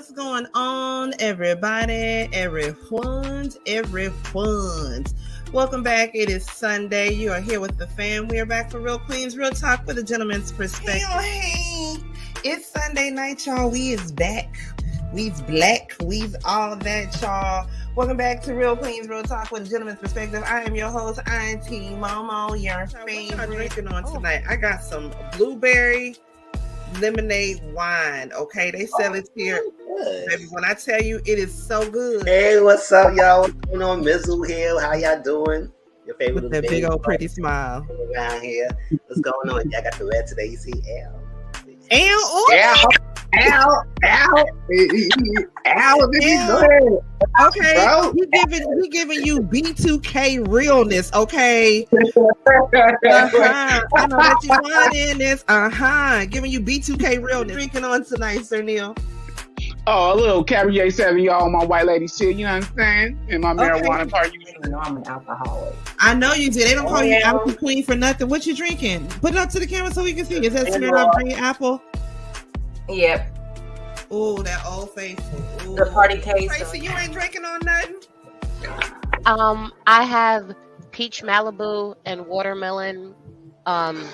What's going on, everybody? Everyone's. Welcome back. It is Sunday. You are here with the fam. We are back for Real Queens Real Talk with a gentleman's perspective. Hey, it's Sunday night, y'all. We is back. We's black. We's all that, y'all. Welcome back to Real Queens Real Talk with a gentleman's perspective. I am your host, Auntie Momo, your favorite. What y'all drinking on tonight? I got some blueberry lemonade wine. Okay, they sell it here. Baby, when I tell you, it is so good. Hey, what's up, y'all? What's going on? Mizzle here. How y'all doing? Your favorite with that big old pretty smile around here. What's going on? Y'all got the red today. You see L. Okay, he giving you B2K realness. Okay, I know that you want in this. Giving you B2K realness. Drinking on tonight, Sir Neale. Oh, a little Cabernet Sauvignon on my white lady shit. You know what I'm saying? And my marijuana part. You know I'm an alcoholic. I know you did. They don't call you Apple Queen for nothing. What you drinking? Put it up to the camera so we can see. Is that Smirnoff Green Apple? Yep. Oh, that Old Faithful. Ooh. The party case. Tracy, you ain't drinking on nothing? I have peach Malibu and watermelon. And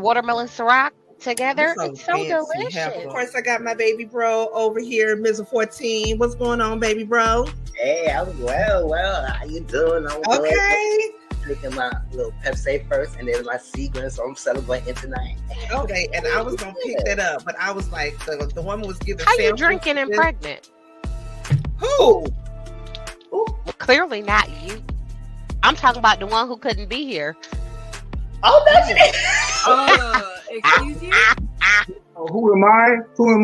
watermelon Ciroc together. It's so delicious. Of course, I got my baby bro over here, Ms. 14. What's going on, baby bro? Hey, I'm well. How you doing? I'm okay. Drinking my little Pepsi first, and then my Seagram, so I'm celebrating tonight. Okay, and I was gonna pick that up, but I was like, the woman was giving. How you drinking and pregnant? Who? Well, clearly not you. I'm talking about the one who couldn't be here. Oh, that's it. Excuse you? Oh, who am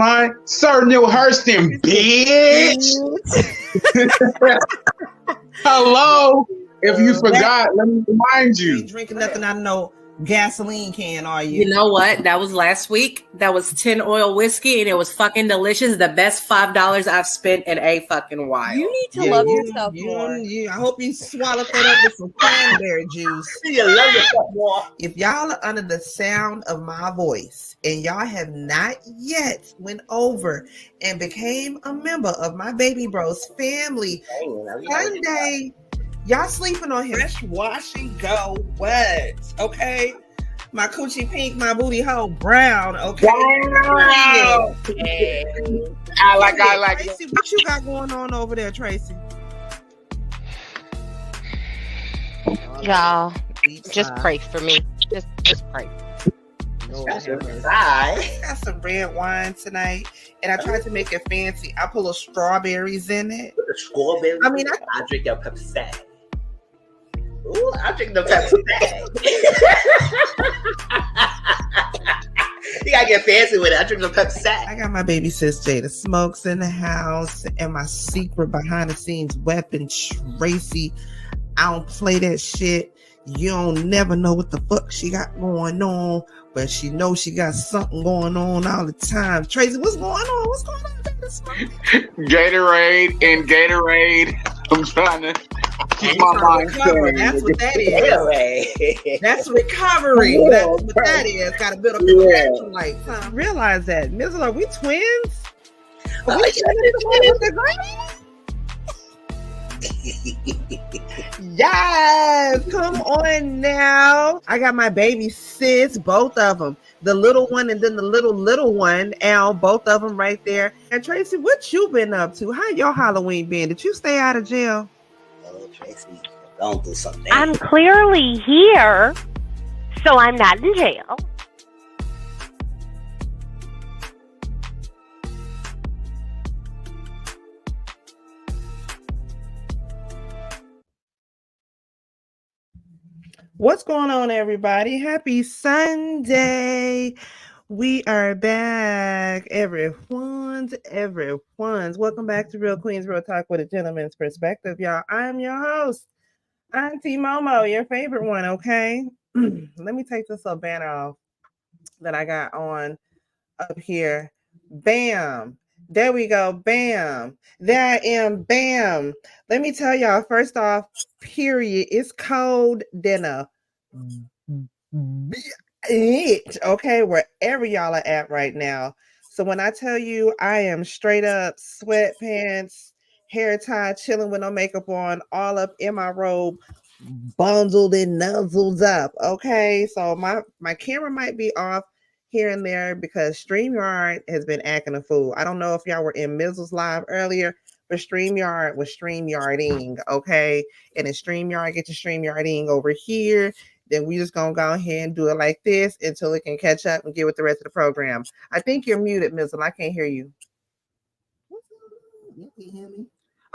I? Sir Neale Hurston Bih. Hello. If you forgot, let me remind you. You ain't drinking nothing out of no gasoline can, are you? You know what? That was last week. That was 10 oil whiskey, and it was fucking delicious. The best $5 I've spent in a fucking while. You need to love yourself more. I hope you swallow that up with some cranberry juice. You love yourself more. If y'all are under the sound of my voice and y'all have not yet went over and became a member of my baby bro's family, Sunday. Y'all sleeping on him. Fresh wash and go. What? Okay. My coochie pink, my booty hole brown. Okay. Wow. I like Tracy, what you got going on over there, Tracy? Y'all, just pray for me. Just pray. I got some red wine tonight, and I tried to make it fancy. I put little strawberries in it. Strawberries? I mean, I drink your Pepsi. Ooh, I drink the Pepsi. You gotta get fancy with it. I drink the Pepsi. I got my baby sis Jada Smokes in the house, and my secret behind the scenes weapon, Tracy. I don't play that shit. You don't never know what the fuck she got going on, but she knows she got something going on all the time. Tracy, what's going on? What's going on? Gatorade. I'm trying to keep my mind sane. That's what that is. That's recovery. That's what that is. Got to build up your electrolytes. Huh? Realize that. Mizzle, are we twins? Are we twins? Yes, come on now. I got my baby sis, both of them, the little one and then the little one, Al, both of them right there. And Tracy, what you been up to? How your Halloween been? Did you stay out of jail? Oh, Tracy, don't do something. I'm clearly here, so I'm not in jail. What's going on, everybody? Happy Sunday. We are back. Everyone's. Welcome back to Real Queens Real Talk with a gentleman's perspective, y'all. I'm your host, Auntie Momo, your favorite one, okay? Let me take this little banner off that I got on up here. Bam. There we go. Bam. There I am. Bam. Let me tell y'all, first off, period, it's cold dinner. Okay, wherever y'all are at right now. So when I tell you I am straight up sweatpants, hair tie, chilling with no makeup on, all up in my robe, bundled and nuzzled up. Okay, so my camera might be off here and there because StreamYard has been acting a fool. I don't know if y'all were in Mizzle's live earlier, but StreamYard was StreamYarding. Okay, and then StreamYard get your StreamYarding over here. Then we just gonna go ahead and do it like this until it can catch up and get with the rest of the program. I think you're muted, Mizzle. I can't hear you. You can hear me?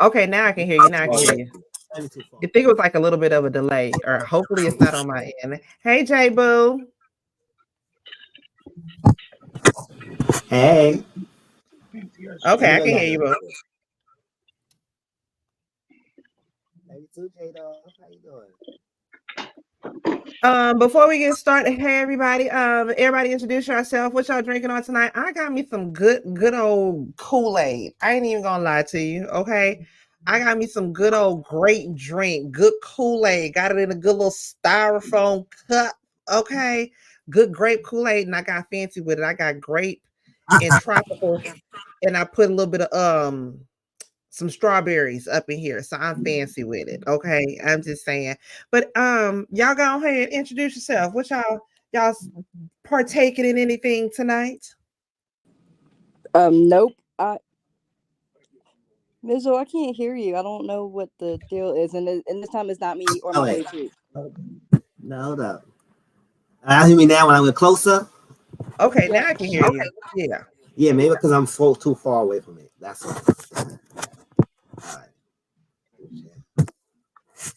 Okay, now I can hear you. Now I can hear you. I think it was like a little bit of a delay, or hopefully it's not on my end. Hey, J Boo. Hey. Okay, I can hear you, Boo. Hey, too, J-Dog. How you doing? Before we get started, hey everybody, everybody introduce yourself. What y'all drinking on tonight? I got me some good old Kool-Aid. I ain't even gonna lie to you, okay? I got me some good old great drink, good Kool-Aid. Got it in a good little styrofoam cup, okay? Good grape Kool-Aid, and I got fancy with it. I got grape and tropical, and I put a little bit of some strawberries up in here, so I'm fancy with it. Okay, I'm just saying. But y'all go ahead and introduce yourself. What y'all partaking in anything tonight? Nope. Mizzle, I can't hear you. I don't know what the deal is, and this time it's not me or my Bluetooth. No, hold up. I hear me now when I get closer. Okay, now I can hear you. Yeah. Yeah, maybe because I'm too far away from it. That's all. All right.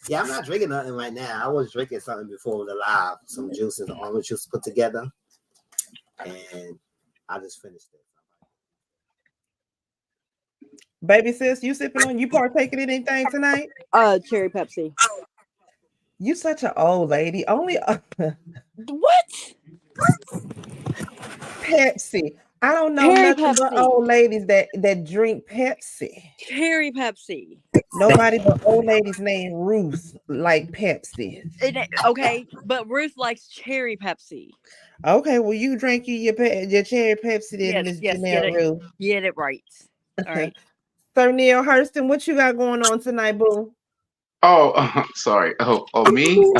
Yeah, I'm not drinking nothing right now. I was drinking something before the live, some juice and orange juice put together, and I just finished it. Baby sis, you sipping on? You partaking in anything tonight? Cherry Pepsi. You such an old lady. Only what? Pepsi. I don't know Cherry nothing Pepsi. but old ladies that drink Pepsi. Cherry Pepsi. Nobody but old ladies named Ruth like Pepsi. Okay, but Ruth likes cherry Pepsi. Okay, well you drink your cherry Pepsi then, Miss Janelle Ruth. Get it right. All right. Sir Neale Hurston, what you got going on tonight, boo? Oh, sorry. Me?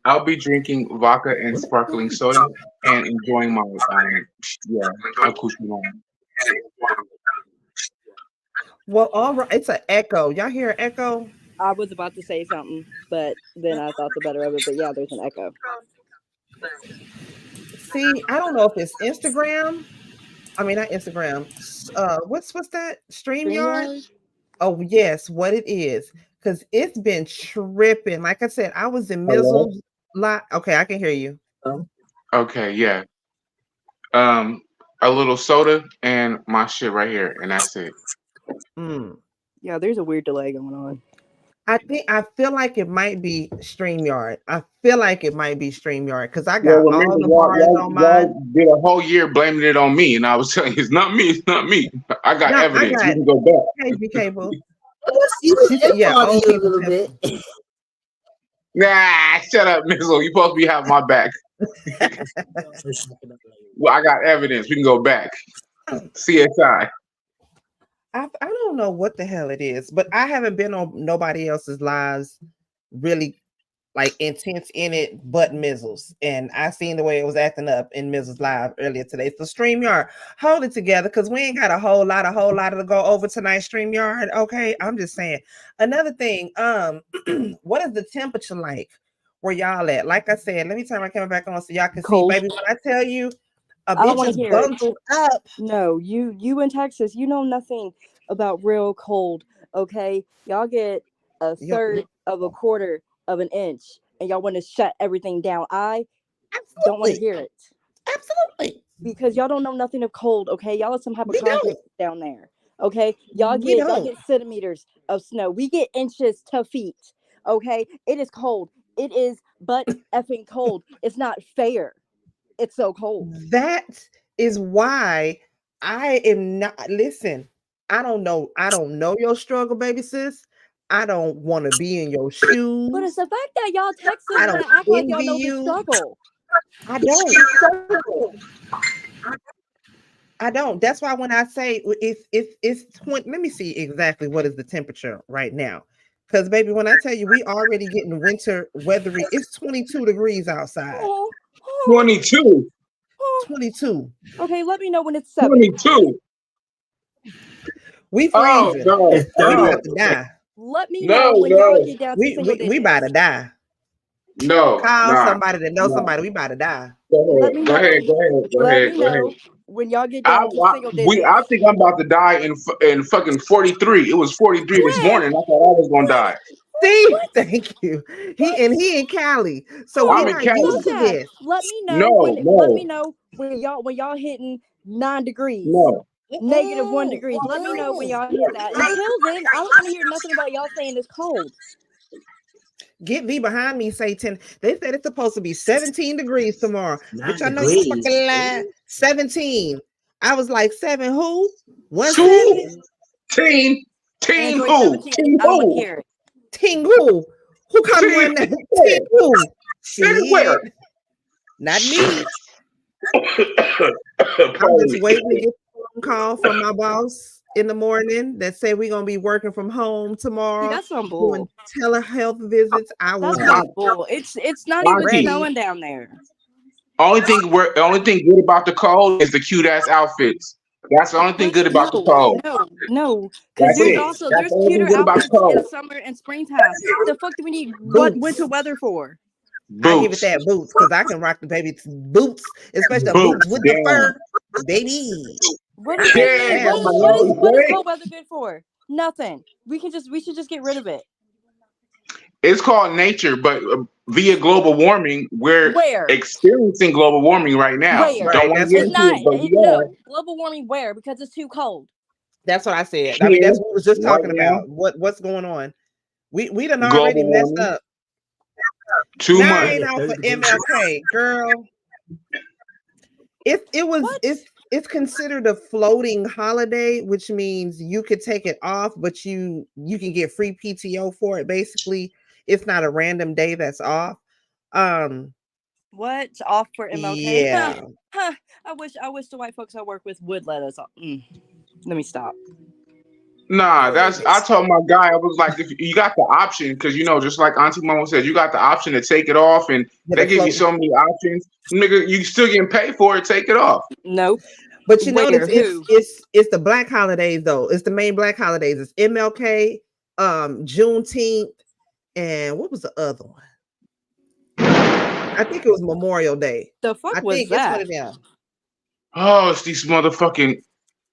I'll be drinking vodka and sparkling soda and enjoying my accoutrement. Well, all right, it's an echo. Y'all hear an echo? I was about to say something, but then I thought the better of it. But yeah, there's an echo. See, I don't know if it's Instagram. I mean, not Instagram. What's that? StreamYard? Oh, yes, what it is. Because it's been tripping. Like I said, I was in Mizzle's lot. Okay, I can hear you. Okay, yeah. A little soda and my shit right here, and that's it. Yeah, there's a weird delay going on. I feel like it might be StreamYard. I feel like it might be StreamYard because I got all the bars on mine. Did a whole year blaming it on me, and I was telling you, it's not me. It's not me. I got evidence. You can go back. Hey, Cable. Yeah, a little bit. Nah, shut up, Mizzle. You supposed to be having my back. Well, I got evidence. We can go back. CSI. I don't know what the hell it is, but I haven't been on nobody else's lives really like intense in it but Mizzle's. And I seen the way it was acting up in Mizzle's live earlier today. So StreamYard, hold it together because we ain't got a whole lot to go over tonight, StreamYard. Okay, I'm just saying. Another thing, what is the temperature like where y'all at? Like I said, let me turn my camera back on so y'all can see, baby. When I tell you a bitch is bundled up. No, you in Texas, you know nothing about real cold, okay? Y'all get a third of a quarter of an inch, and y'all want to shut everything down. I don't want to hear it. Absolutely. Because y'all don't know nothing of cold, okay? Y'all are some hypochondriac down there, okay? Y'all get centimeters of snow. We get inches to feet, okay? It is cold. It is but effing cold. It's not fair. It's so cold. That is why I am not. Listen, I don't know your struggle, baby sis. I don't want to be in your shoes. But it's the fact that y'all Texans want to act like y'all know the struggle. I don't. I don't. That's why when I say if it's 20, let me see exactly what is the temperature right now. Because baby, when I tell you we already getting winter weathery, it's 22 degrees outside. 22. 22. Okay, let me know when it's 7. 22. We Oh freezing. no. It's We No. about to die. Let me No, know when no. y'all get down to single digits. We about to die. No. Call Nah. somebody that knows Nah. somebody. We about to die. Let me Go know. ahead. Let me know when y'all get down to single digits. I think I'm about to die in fucking 43. It was 43 this morning. I thought I was gonna die. See, thank you. He in Cali, so I'm we're in not Cali. used to this. Let me know let me know when y'all hitting 9 degrees. No. -1 degrees. Let me know when y'all hit that. Until then, I don't want to hear nothing about y'all saying it's cold. Get thee behind me, Satan. They said it's supposed to be 17 degrees tomorrow. 9 Bitch, I know degrees. you fucking lie. 17. I was like, 7 who? 1 Two. 7? Team Android who? 17. Team I don't want to who? hear it. Ting who? Who come Team run that? where? Ting who? Anywhere. Shit. Not me. I'm Pardon just me. waiting to get a phone call from my boss in the morning that say we're gonna be working from home See, tomorrow. that's some Doing bull. telehealth visits. I will That's be some bull. It's not even Auntie. snowing down there. Only thing good about the cold is the cute ass outfits. That's the only thing good about the cold. No. Because That's there's it. also That's there's the only thing cuter good about the outfits in cold. summer and springtime. The fuck do we need Boots. winter weather for? I give it Boots. that boots because I can rock the baby boots, especially the Boots. boots with the Damn. fur, baby. What is Damn. Damn. what is cold weather good for? Nothing. We should just get rid of it. It's called nature, but via global warming, we're Where? experiencing global warming right now. Where? Don't want to get It's into not. it, but we are. No. Global warming where? Because it's too cold. That's what I said. I mean, Here, that's what we was just right talking now, about. What's going on? We done already global messed warming. up. Too much. 9 off of MLK, girl. It's considered a floating holiday, which means you could take it off, but you can get free PTO for it. Basically, it's not a random day that's off. What's off for MLK? Yeah. Huh. I wish the white folks I work with would let us off. Let me stop. Nah, I told my guy, I was like, if you got the option, because just like Auntie Mama said, you got the option to take it off, and they give you so many options, nigga, you still getting paid for it, take it off. Nope. But you know, Where? it's the black holidays though. It's the main black holidays. It's MLK, Juneteenth, and what was the other one? I think it was Memorial Day. The fuck I was think that? it's one of them. Oh, it's these motherfucking.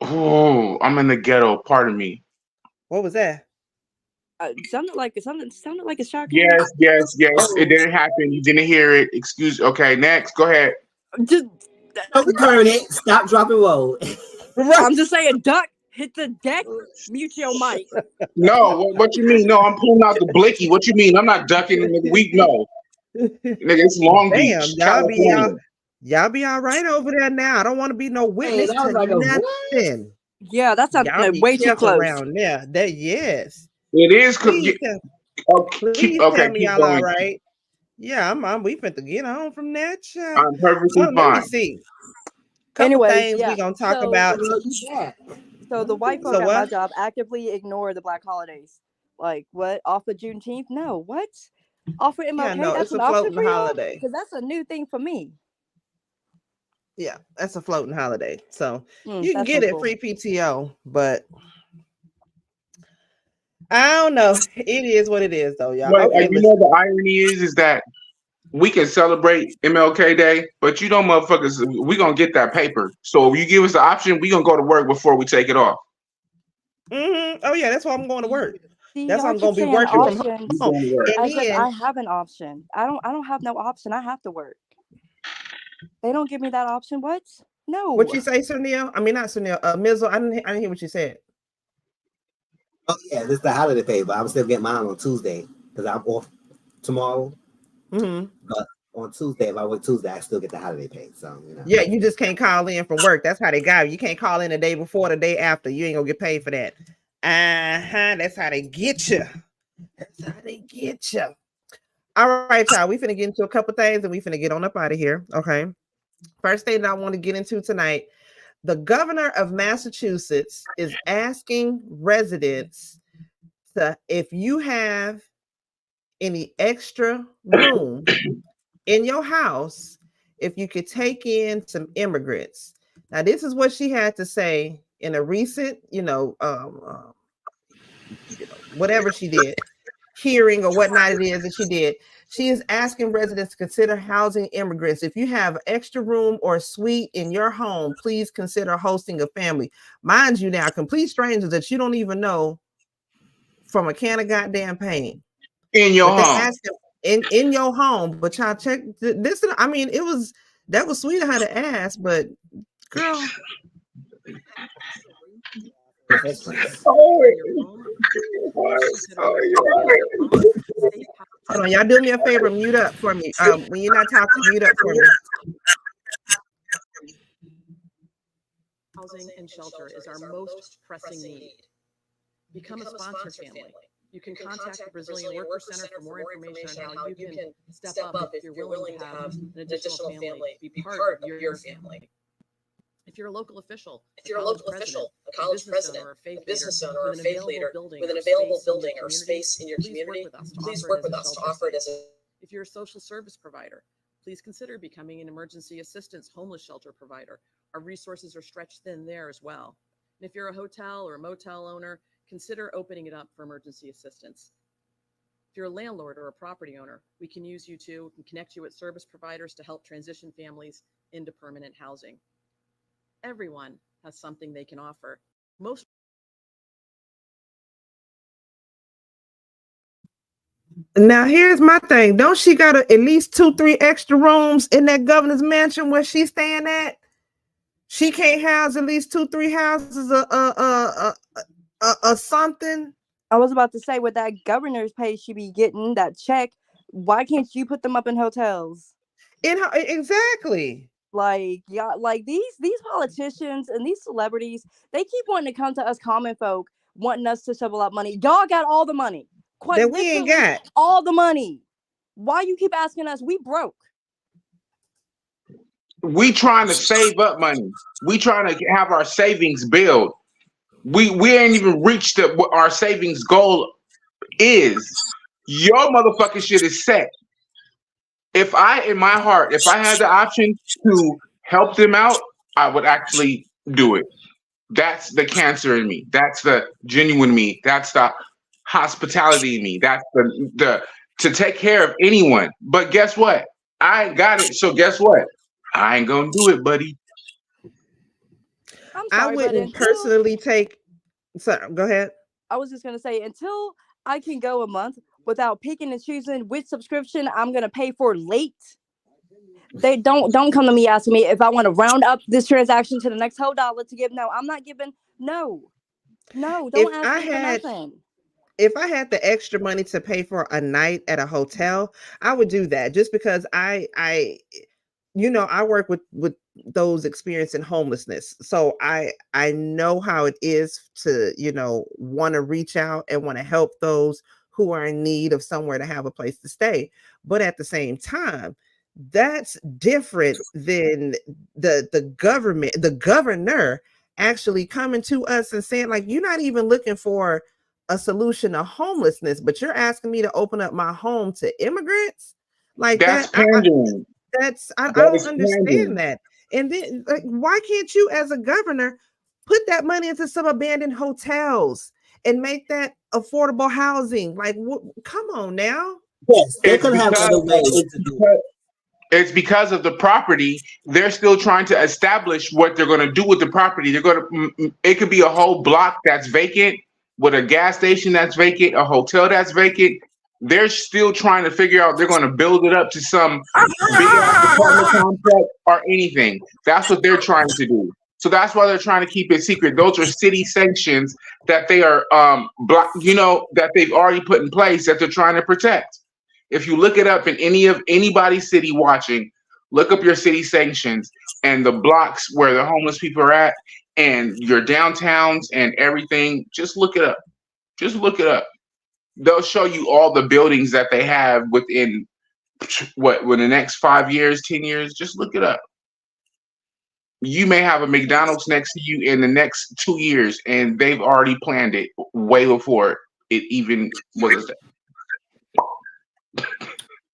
Oh, I'm in the ghetto. Pardon me. What was that? Sounded like a shock. Yes. It didn't happen. You didn't hear it. Excuse. Okay, next. Go ahead. Just, Turn it. Stop, drop, and roll. I'm just saying, duck, hit the deck, mute your mic. No, what you mean? No, I'm pulling out the blicky. What you mean? I'm not ducking in the week. No, nigga, it's Long Damn, Beach, California. y'all be all right over there now. I don't want to be no witness to like nothing. Yeah, that's way too close. Around there. That yes. It is. Please tell me Keep y'all going. all right. Yeah, we finna get on from that. I'm perfectly Let me fine. see. Couple things we gonna talk about. So the white folk at my job actively ignore the black holidays. Like what? Off of Juneteenth? No. What? Off of MLK? Yeah, no, that's it's an a option floating for y'all? holiday. Because that's a new thing for me. Yeah, that's a floating holiday. So you can get it free PTO, but I don't know. It is what it is, though, y'all. But Okay, the irony is that we can celebrate MLK Day, but motherfuckers, we gonna get that paper. So if you give us the option, we gonna go to work before we take it off. Mm-hmm. Oh yeah, that's why I'm going to work. See, that's why I'm gonna be working from home. As if I have an option. I don't have no option. I have to work. They don't give me that option. What? No. What you say, Sunil? I mean, not Sunil. Mizzle. I didn't hear what you said. Oh yeah, this is the holiday pay, but I'm still getting mine on Tuesday because I'm off tomorrow. Mm-hmm. But on Tuesday, if I work Tuesday, I still get the holiday pay. So Yeah, you just can't call in from work. That's how they got you. You can't call in the day before, the day after. You ain't gonna get paid for that. That's how they get you. That's how they get you. All right, y'all. We finna get into a couple things and we finna get on up out of here. Okay. First thing that I want to get into tonight, the governor of Massachusetts is asking residents to, if you have any extra room in your house, if you could take in some immigrants. Now, this is what she had to say in a recent, whatever she did, hearing or whatnot it is that she did. She is asking residents to consider housing immigrants. If you have extra room or suite in your home, please consider hosting a family. Mind you now, complete strangers that you don't even know from a can of goddamn paint. In your home. In your home. But y'all check this. I mean, that was sweet of her to ask, but girl. Hold on, y'all do me a favor, mute up for me. When you're not talking, mute up for me. Housing and shelter is our most pressing need. Become a sponsor family. You can contact the Brazilian Worker Center for more information on how you can step up if you're willing to have an additional family, be part of your family. If you're a local official, a college president, a business owner, or a faith leader with an available building or space in your community, please work with us to offer it as a... If you're a social service provider, please consider becoming an emergency assistance homeless shelter provider. Our resources are stretched thin there as well. And if you're a hotel or a motel owner, consider opening it up for emergency assistance. If you're a landlord or a property owner, we can use you to and connect you with service providers to help transition families into permanent housing. Everyone has something they can offer. Now here's my thing. Don't she got at least 2-3 extra rooms in that governor's mansion where she's staying at? She can't house at least 2-3 houses something. I was about to say, with that governor's pay she be getting, that check, why can't you put them up in hotels? Exactly. Like, yeah, like these politicians and these celebrities, they keep wanting to come to us common folk, wanting us to shovel out money. Y'all got all the money. Quite that we ain't got all the money. Why you keep asking us? We broke. We trying to save up money. We trying to have our savings build. We ain't even reached what our savings goal is. Your motherfucking shit is set. If I had the option to help them out, I would actually do it. That's the cancer in me. That's the genuine me. That's the hospitality in me. That's the to take care of anyone. But guess what? I ain't got it. So guess what? I ain't gonna do it, buddy. I wouldn't personally take. So go ahead. I was just gonna say, until I can go a month without picking and choosing which subscription I'm gonna pay for late, they don't come to me asking me if I want to round up this transaction to the next whole dollar to give. No, I'm not giving. No, don't ask me for nothing. If I had the extra money to pay for a night at a hotel, I would do that, just because I work with those experiencing homelessness. So I know how it is to, want to reach out and want to help those who are in need of somewhere to have a place to stay. But at the same time, that's different than the governor actually coming to us and saying, like, you're not even looking for a solution to homelessness, but you're asking me to open up my home to immigrants. Like that's pandering. I don't understand that. And then, like, why can't you, as a governor, put that money into some abandoned hotels and make that affordable housing? Like, come on now. Yes, they could have other ways to do it. It's because of the property. They're still trying to establish what they're going to do with the property. It could be a whole block that's vacant, with a gas station that's vacant, a hotel that's vacant. They're still trying to figure out they're going to build it up to some big apartment complex or anything. That's what they're trying to do. So that's why they're trying to keep it secret. Those are city sanctions that they are that they've already put in place that they're trying to protect. If you look it up in anybody's city watching, look up your city sanctions and the blocks where the homeless people are at and your downtowns and everything. Just look it up. they'll show you all the buildings that they have within within the next 5 years, 10 years. Just look it up. You may have a McDonald's next to you in the next 2 years, and they've already planned it way before it even was.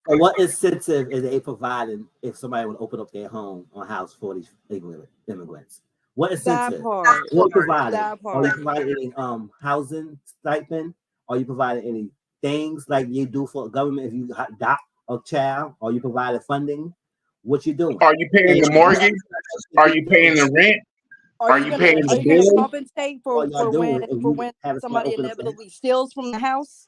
And what incentive is they providing if somebody would open up their home or house for these immigrants? What incentive? What are you providing? Are you providing any housing stipend? Are you providing any things like you do for government if you adopt a child? Are you providing funding? What you doing? Are you paying the mortgage? Are you paying the rent? Are you paying the Are you going to bill? compensate for when somebody inevitably steals from the house?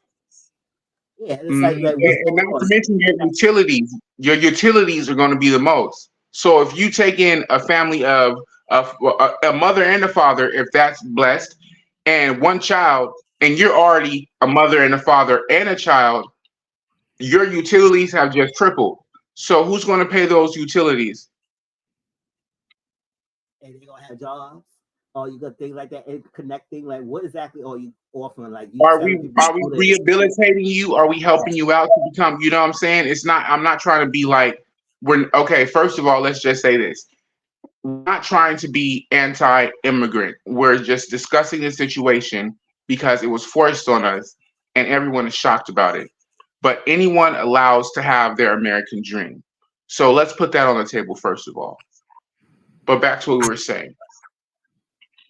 Yeah, it's And not like to mention your utilities. Your utilities are going to be the most. So if you take in a family of a mother and a father, if that's blessed, and one child, and you're already a mother and a father and a child, your utilities have just tripled. So who's going to pay those utilities? And they're gonna have jobs, or you got things like that, and connecting. Like, what exactly are you offering? Like, Are we rehabilitating you? Are we helping you out to become? You know what I'm saying? It's not. I'm not trying to be like we're okay. First of all, let's just say this: we're not trying to be anti-immigrant. We're just discussing the situation because it was forced on us, and everyone is shocked about it. But anyone allows to have their American dream. So let's put that on the table first of all. But back to what we were saying.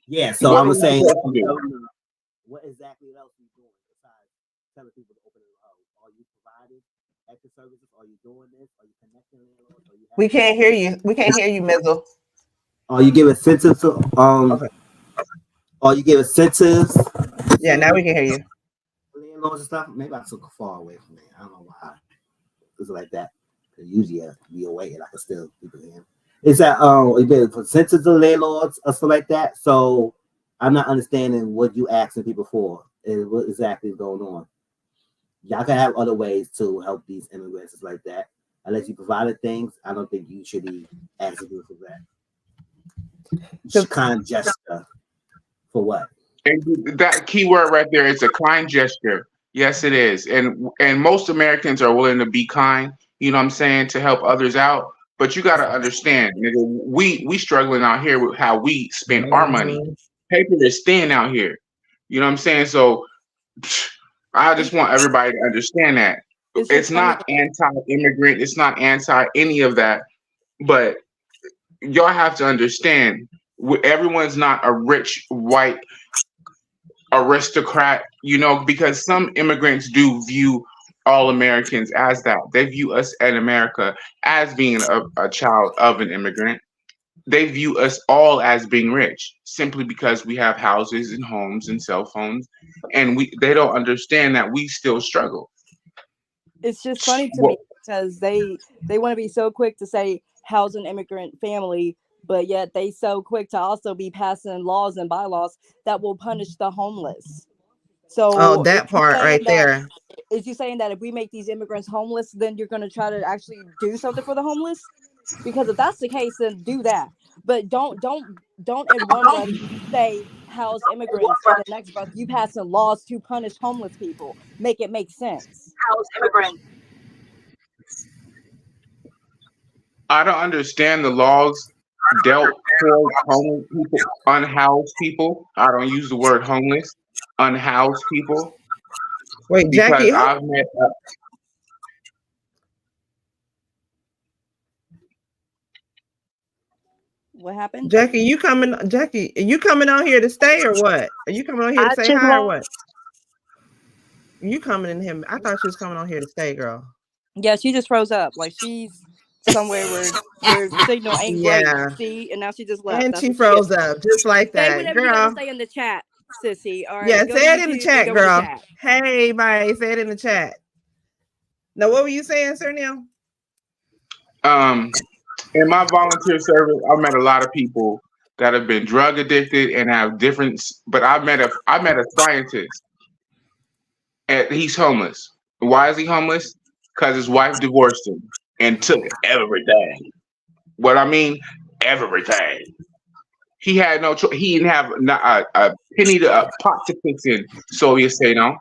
Yeah, so I was saying, what exactly else are you doing besides telling people to open their home? Are you providing extra services? Are you doing this? Are you connecting landlords? We can't hear you. We can't hear you, Mizzle. Are you giving incentives? Are you giving incentives? Yeah, now we can hear you. Landlords and stuff. Maybe I took far away from me. I don't know why. It's like that. Usually I be away and I can still keep it in. Is that incentives to landlords or stuff like that? So I'm not understanding what you asking people for and what exactly is going on. Y'all can have other ways to help these immigrants like that. Unless you provided things, I don't think you should be asking people for that. Just kind gesture for what? And that key word right there is a kind gesture. Yes, it is. And most Americans are willing to be kind, you know what I'm saying, to help others out. But you got to understand, nigga, we struggling out here with how we spend our money. Paper is thin out here. You know what I'm saying? So I just want everybody to understand that. It's not anti-immigrant. It's not anti any of that. But y'all have to understand, everyone's not a rich white aristocrat, you know, because some immigrants do view all Americans as that. They view us in America as being a child of an immigrant. They view us all as being rich simply because we have houses and homes and cell phones, and they don't understand that we still struggle. It's just funny to me because they want to be so quick to say house an immigrant family, but yet they so quick to also be passing laws and bylaws that will punish the homeless. So that part right there. Is you saying that if we make these immigrants homeless, then you're going to try to actually do something for the homeless? Because if that's the case, then do that. But don't in one breath say house immigrants, and the next breath you passing laws to punish homeless people. Make it make sense. House immigrants. I don't understand the laws dealt for homeless people, unhoused people. I don't use the word homeless. Unhoused people. Wait, Jackie, I've met. What happened? Jackie, you coming on here to stay or what? Are you coming on here to say hi or what? You coming in him? I thought she was coming on here to stay, girl. Yeah, she just froze up. Like she's somewhere where signal ain't great. See, and now she just left. And she froze up just like that. Say whatever girl. You gotta say in the chat, sissy. All right. Yeah, say it in the chat, girl. Hey, bye. Say it in the chat. Now, what were you saying, Sir Neale? In my volunteer service, I've met a lot of people that have been drug addicted and have different. But I met a scientist, and he's homeless. Why is he homeless? Because his wife divorced him and took everything. What I mean, everything. He had no choice. He didn't have a penny a pot to piss in. Soviet say no.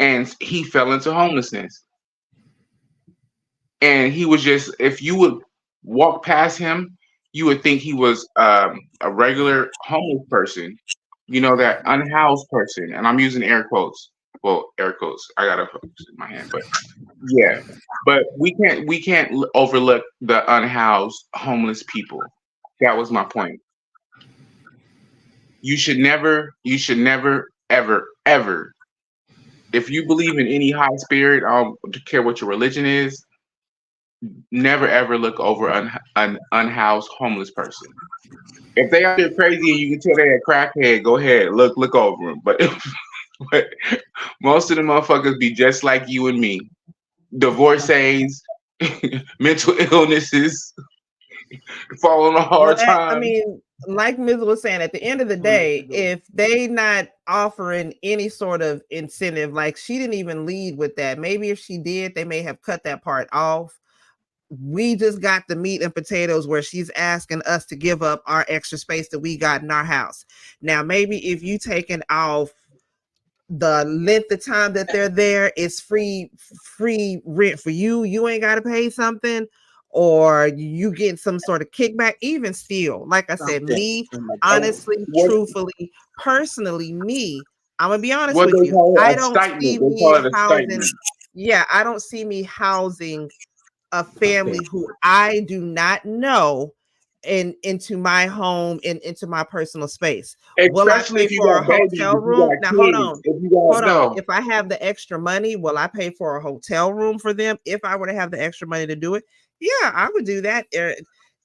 and he fell into homelessness. And he was just, if you would walk past him, you would think he was a regular homeless person, you know, that unhoused person. And I'm using air quotes. Well, air quotes. I got to focus in my hand, but yeah. But we can't overlook the unhoused homeless people. That was my point. You should never, ever, ever, if you believe in any high spirit, I don't care what your religion is, never ever look over an unhoused homeless person. If they out there crazy and you can tell they're a crackhead, go ahead, look over them. But most of the motherfuckers be just like you and me, divorcees, mental illnesses, falling on hard times. I mean, like Ms. was saying, at the end of the day, if they not offering any sort of incentive, like she didn't even lead with that. Maybe if she did, they may have cut that part off. We just got the meat and potatoes where she's asking us to give up our extra space that we got in our house. Now, maybe if you taking off the length of time that they're there, it's free rent for you. You ain't got to pay something, or you get some sort of kickback. Even still, like I said, me, honestly, truthfully, personally, me, I'm gonna be honest with you. I don't see me housing. Yeah, I don't see me housing a family who I do not know into my home and into my personal space. Will I pay for a hotel room? Now hold on. If I have the extra money, will I pay for a hotel room for them? If I were to have the extra money to do it, yeah, I would do that.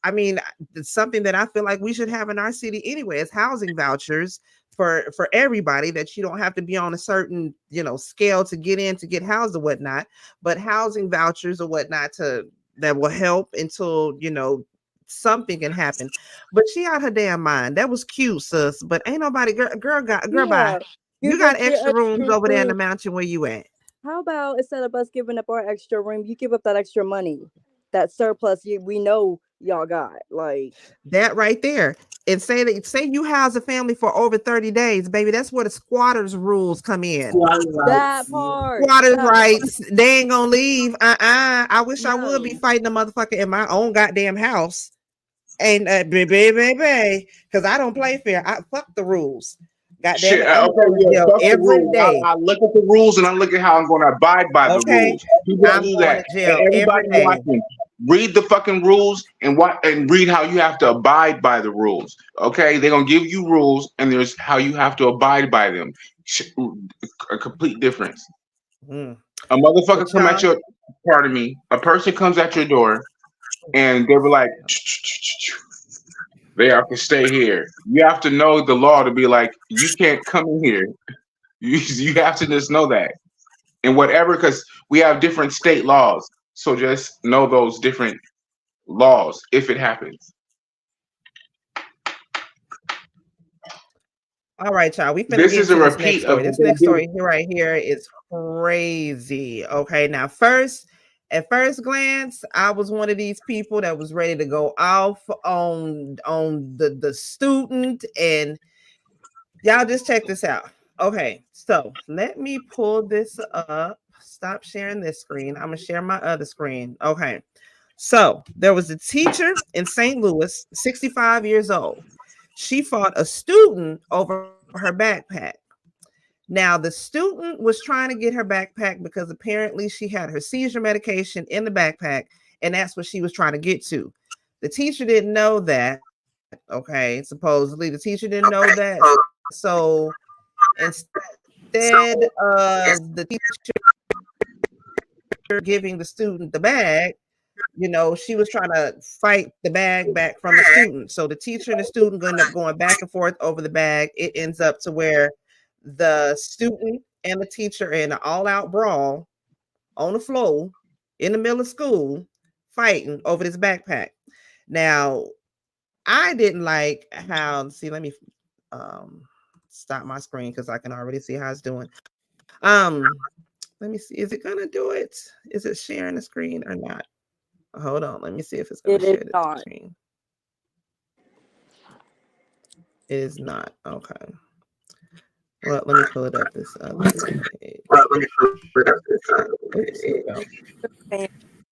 I mean, it's something that I feel like we should have in our city anyway. It's housing vouchers for everybody, that you don't have to be on a certain, scale to get housed or whatnot, but housing vouchers or whatnot that will help until, something can happen. But she out her damn mind. That was cute, sis, but ain't nobody bye. You got extra rooms over there in the mountain where you at. How about instead of us giving up our extra room, you give up that extra money, that surplus we know y'all got, like that right there. And say you house a family for over 30 days, baby. That's where the squatters rules come in. That part. Squatters rights. They ain't gonna leave. I wish I would be fighting a motherfucker in my own goddamn house. And baby, because I don't play fair. I fuck the rules. Goddamn it, every day. I look at the rules and I look at how I'm going to abide by the rules. I'm do that. Everybody watching, read the fucking rules and read how you have to abide by the rules. Okay, they're gonna give you rules and there's how you have to abide by them. A complete difference. A motherfucker come at your, pardon me, a person comes at your door and they were like, they have to stay here. You have to know the law to be like, you can't come in here. You have to just know that. And whatever, because we have different state laws. So just know those different laws if it happens. All right, y'all. We finna get to this next story. This next story right here is crazy. Okay, now at first glance, I was one of these people that was ready to go off on the student, and y'all just check this out. Okay, so let me pull this up. Stop sharing this screen. I'm gonna share my other screen. Okay, so there was a teacher in St. Louis, 65 years old. She fought a student over her backpack. Now, the student was trying to get her backpack because apparently she had her seizure medication in the backpack, and that's what she was trying to get to. The teacher didn't know that. Okay, supposedly the teacher didn't know that. So instead of the teacher giving the student the bag, she was trying to fight the bag back from the student. So the teacher and the student end up going back and forth over the bag. It ends up to where the student and the teacher are in an all-out brawl on the floor in the middle of school, fighting over this backpack. Now, I didn't like how, see, let me stop my screen because I can already see how it's doing. Let me see, is it gonna do it? Is it sharing the screen or not? Hold on, let me see if it's gonna share the screen. It is not. Okay. Well, let me pull it up this other page.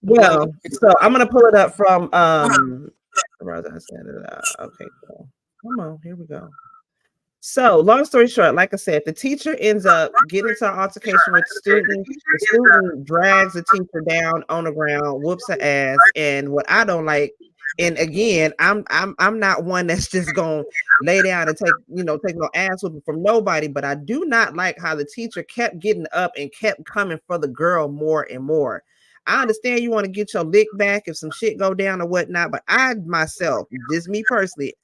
Well, so I'm gonna pull it up from okay, cool. Come on, here we go. So, long story short, like I said, the teacher ends up getting into an altercation with the student. The student drags the teacher down on the ground, whoops her ass. And what I don't like, and again, I'm not one that's just gonna lay down and take no ass whooping from nobody, but I do not like how the teacher kept getting up and kept coming for the girl more and more. I understand you want to get your lick back if some shit go down or whatnot, but I myself, just me personally,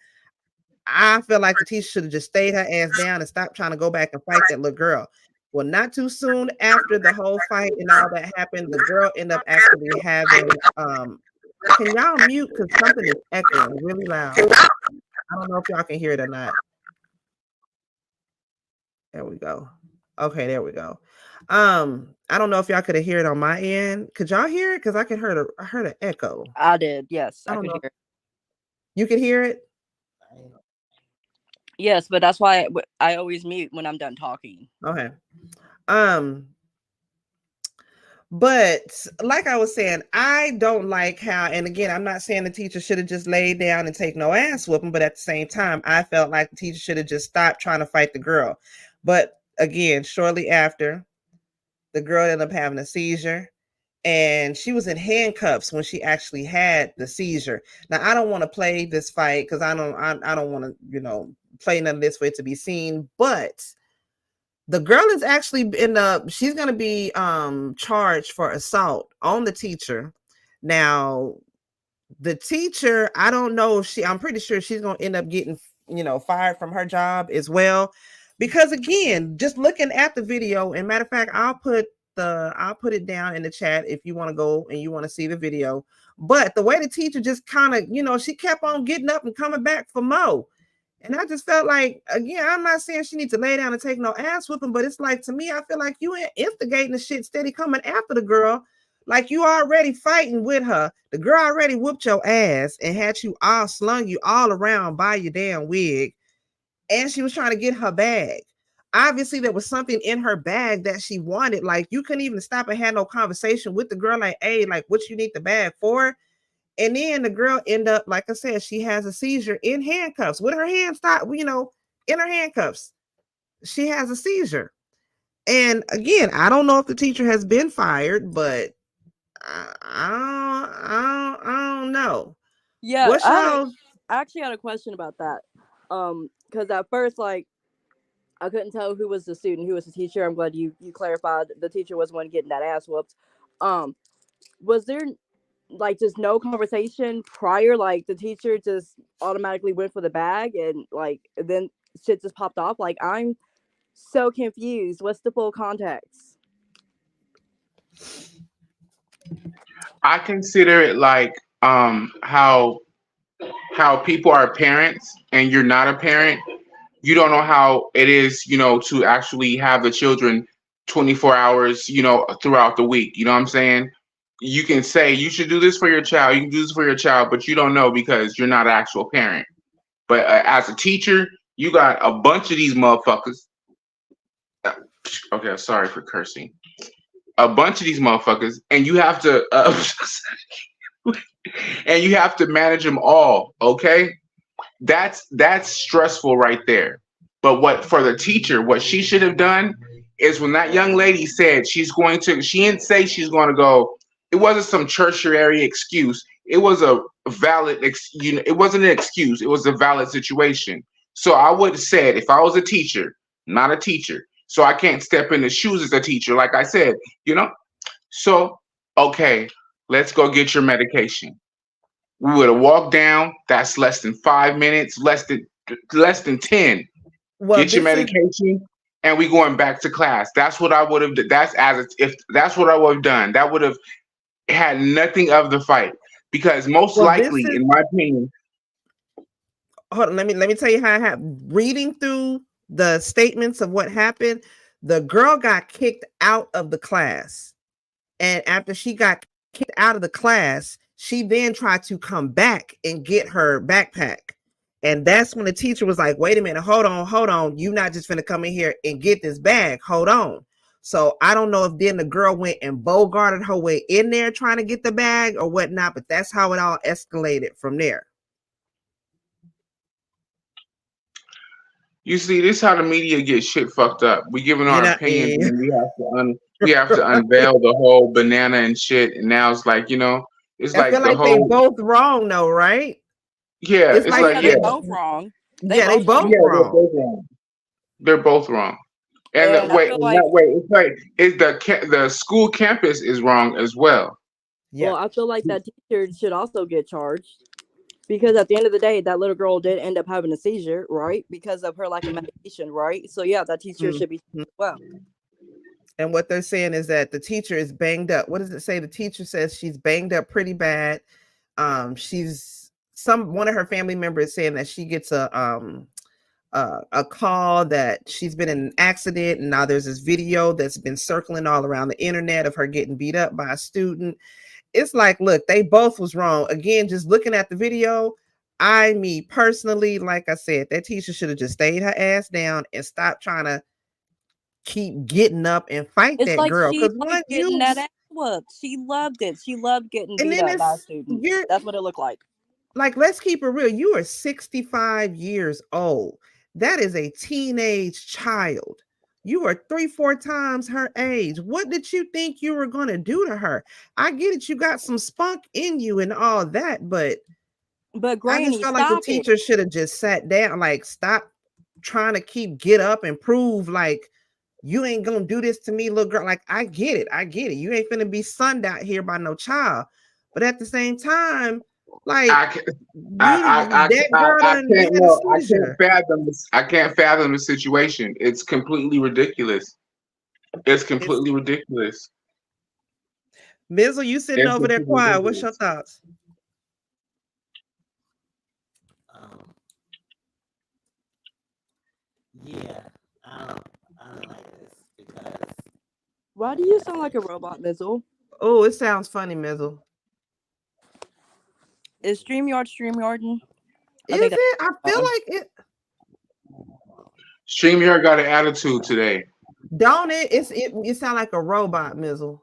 I feel like the teacher should have just stayed her ass down and stopped trying to go back and fight that little girl. Well, not too soon after the whole fight and all that happened, the girl ended up actually having can y'all mute because something is echoing really loud. I don't know if y'all can hear it or not. There we go. Okay, there we go. I don't know if y'all could hear it on my end. Could y'all hear it? Because I heard an echo. I did, yes. I could hear it. You could hear it? Yes, but that's why I always mute when I'm done talking. Okay. But like I was saying, I don't like how, and again, I'm not saying the teacher should have just laid down and take no ass whooping, but at the same time, I felt like the teacher should have just stopped trying to fight the girl. But again, shortly after, the girl ended up having a seizure, and she was in handcuffs when she actually had the seizure. Now, I don't want to play this fight because I don't want to, play none of this for it to be seen, but the girl is actually she's going to be charged for assault on the teacher. Now, the teacher, I don't know if I'm pretty sure she's going to end up getting, fired from her job as well. Because again, just looking at the video, and matter of fact, I'll put it down in the chat if you want to go and you want to see the video. But the way the teacher just kind of, she kept on getting up and coming back for more. And I just felt like, again, I'm not saying she needs to lay down and take no ass whooping, but it's like, to me, I feel like you instigating the shit steady coming after the girl. Like you already fighting with her. The girl already whooped your ass and had you slung you all around by your damn wig. And she was trying to get her bag. Obviously, there was something in her bag that she wanted. Like, you couldn't even stop and have no conversation with the girl. Like, hey, like, what you need the bag for? And then the girl end up, like I said, she has a seizure in handcuffs with her hands tied, in her handcuffs. She has a seizure. And again, I don't know if the teacher has been fired, but I don't know. Yeah, I actually had a question about that. Because at first, like, I couldn't tell who was the student, who was the teacher. I'm glad you clarified the teacher was one getting that ass whooped. Was there like just no conversation prior? Like the teacher just automatically went for the bag and like then shit just popped off? Like I'm so confused. What's the full context? I consider it like how people are parents and you're not a parent. You don't know how it is, to actually have the children 24 hours, throughout the week. You know what I'm saying? You can say you should do this for your child. You can do this for your child, but you don't know because you're not an actual parent. But as a teacher, you got a bunch of these motherfuckers. Okay, sorry for cursing. A bunch of these motherfuckers, and you have to and you have to manage them all. Okay, that's stressful right there. But what for the teacher, what she should have done is when that young lady said she didn't say she's going to go. It wasn't some tertiary excuse. It was a valid, it wasn't an excuse. It was a valid situation. So I would have said, if I was a teacher, not a teacher, so I can't step in the shoes as a teacher, like I said, So, okay, let's go get your medication. We would have walked down. That's less than 5 minutes, less than 10. Well, get your medication, and we going back to class. That's what I would have. That's what I would have done. That would have had nothing of the fight because most likely, in my opinion. Hold on, let me tell you how it happened. Reading through the statements of what happened, the girl got kicked out of the class, and after she got kicked out of the class, she then tried to come back and get her backpack. And that's when the teacher was like, wait a minute, hold on. You're not just finna come in here and get this bag. Hold on. So I don't know if then the girl went and bogarted her way in there trying to get the bag or whatnot, but that's how it all escalated from there. You see, this is how the media gets shit fucked up. We giving our opinions, and we have to unveil the whole banana and shit. And now it's like, it's I feel like they both wrong though, right? Yeah, it's like they both wrong. They both wrong. They're both wrong. And it's like the school campus is wrong as well. Yeah. Well, I feel like that teacher should also get charged. Because at the end of the day, that little girl did end up having a seizure, right? Because of her lack of medication, right? So yeah, that teacher should be as well. And what they're saying is that the teacher is banged up. What does it say? The teacher says she's banged up pretty bad. One of her family members saying that she gets a call that she's been in an accident, and now there's this video that's been circling all around the internet of her getting beat up by a student. It's like, look, they both was wrong. Again, just looking at the video, me personally, like I said, that teacher should have just stayed her ass down and stopped trying to keep getting up and fight that girl. Because getting that ass whooped. She loved it. She loved getting beat up by students. That's what it looked like. Like, let's keep it real. You are 65 years old. That is a teenage child. You are 3-4 times her age. What did you think you were going to do to her? I get it. You got some spunk in you and all that, but Granny, I just felt like the teacher should have just sat down. Like, stop trying to get up and prove like you ain't going to do this to me, little girl. Like, I get it. You ain't finna be sunned out here by no child. But at the same time, like, I can't fathom the situation. It's completely ridiculous. Mizzle, you sitting over there quiet. What's your thoughts? I don't like this because. Why do you sound like a robot, Mizzle? Oh, it sounds funny, Mizzle. Is StreamYard StreamYarding? Is it? I feel like it. StreamYard got an attitude today. Don't it? It sound like a robot, Mizzle.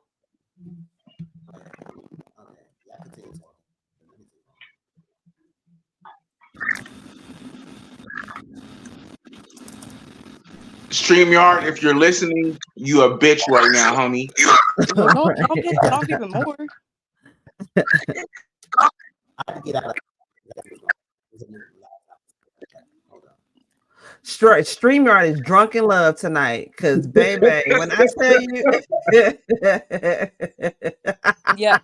StreamYard, if you're listening, you a bitch right now, homie. Don't give him more. StreamYard is drunk in love tonight, cause baby, when I tell you, yeah.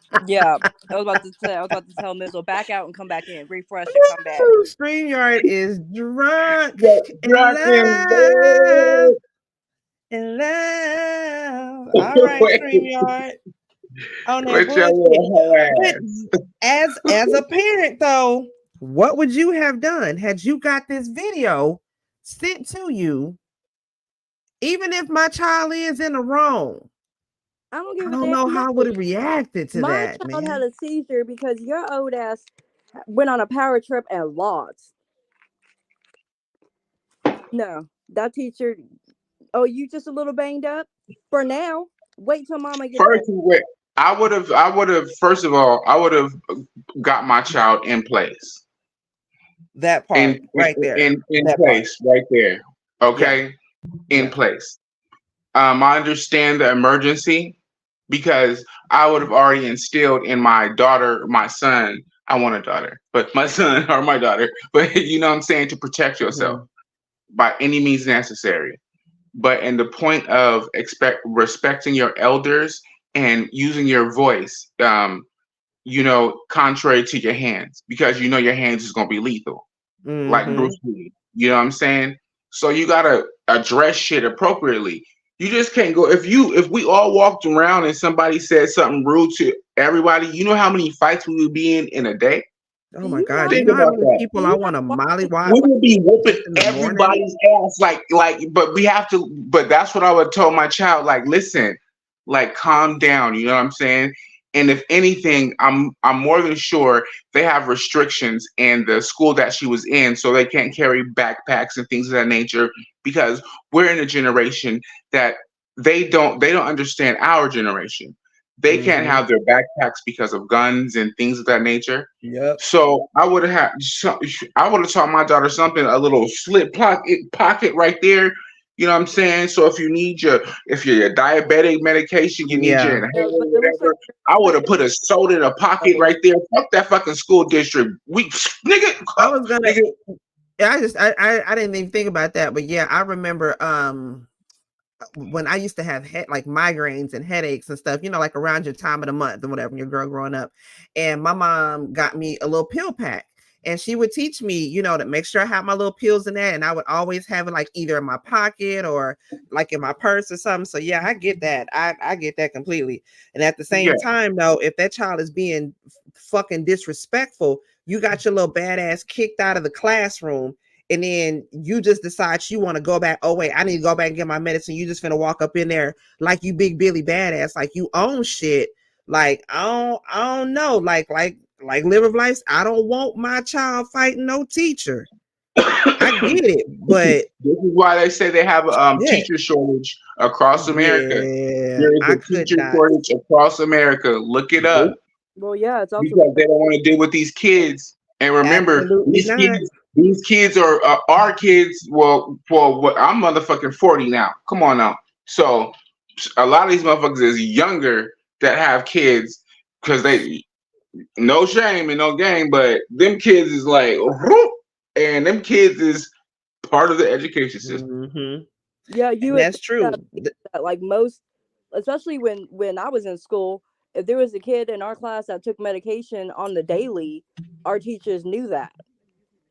I was about to tell Mizzle back out and come back in, refresh and come back. StreamYard is drunk in love. All right, StreamYard. As a parent, though, what would you have done had you got this video sent to you? Even if my child is in the wrong, I don't know how I would have reacted to that. My child had a seizure because your old ass went on a power trip and lost. No, that teacher. Oh, you just a little banged up for now. Wait till mama gets back. I would have first of all, I would have got my child in place. That part right there. In place, right there. Okay. Yeah. In place. I understand the emergency because I would have already instilled in my son. I want a daughter, but my son or my daughter, but you know what I'm saying, to protect yourself by any means necessary. But in the point of respecting your elders and using your voice, contrary to your hands, because your hands is going to be lethal, like Bruce Lee. You know what I'm saying? So you got to address shit appropriately. You just can't go. If we all walked around and somebody said something rude to everybody, you know how many fights we would be in a day? Oh my God! You know how many people I want to mollywop? We would be whooping everybody's ass, but we have to. But that's what I would tell my child. Like, listen, like, calm down. You know what I'm saying? And if anything, I'm more than sure they have restrictions in the school that she was in, so they can't carry backpacks and things of that nature. Because we're in a generation that they don't understand our generation. They can't have their backpacks because of guns and things of that nature. Yep. So I would have taught my daughter something, a little slip pocket right there. You know what I'm saying? So if you're diabetic medication, you need your inhaler or whatever. I would have put a soda in a pocket right there. Fuck that fucking school district. Nigga. I was gonna. I didn't even think about that, but yeah, I remember when I used to have like migraines and headaches and stuff, like around your time of the month and whatever, your girl growing up, and my mom got me a little pill pack. And she would teach me, to make sure I have my little pills in there. And I would always have it like either in my pocket or like in my purse or something. So yeah, I get that. I get that completely. And at the same time, though, if that child is being fucking disrespectful, you got your little badass kicked out of the classroom. And then you just decide you want to go back. Oh, wait, I need to go back and get my medicine. You just finna walk up in there like you big Billy badass, like you own shit. Like, I don't know. Like Live of Life, I don't want my child fighting no teacher. I get it, but this is why they say they have a teacher shortage across America. There is a teacher shortage across America. Look it up. Well, yeah, it's also because they don't want to deal with these kids. And remember, these kids are our kids. Well, I'm motherfucking 40 now. Come on now. So a lot of these motherfuckers is younger that have kids because they. No shame and no game, but them kids is like, and them kids is part of the education system. Yeah, that's true. Like most, especially when I was in school, if there was a kid in our class that took medication on the daily, our teachers knew that.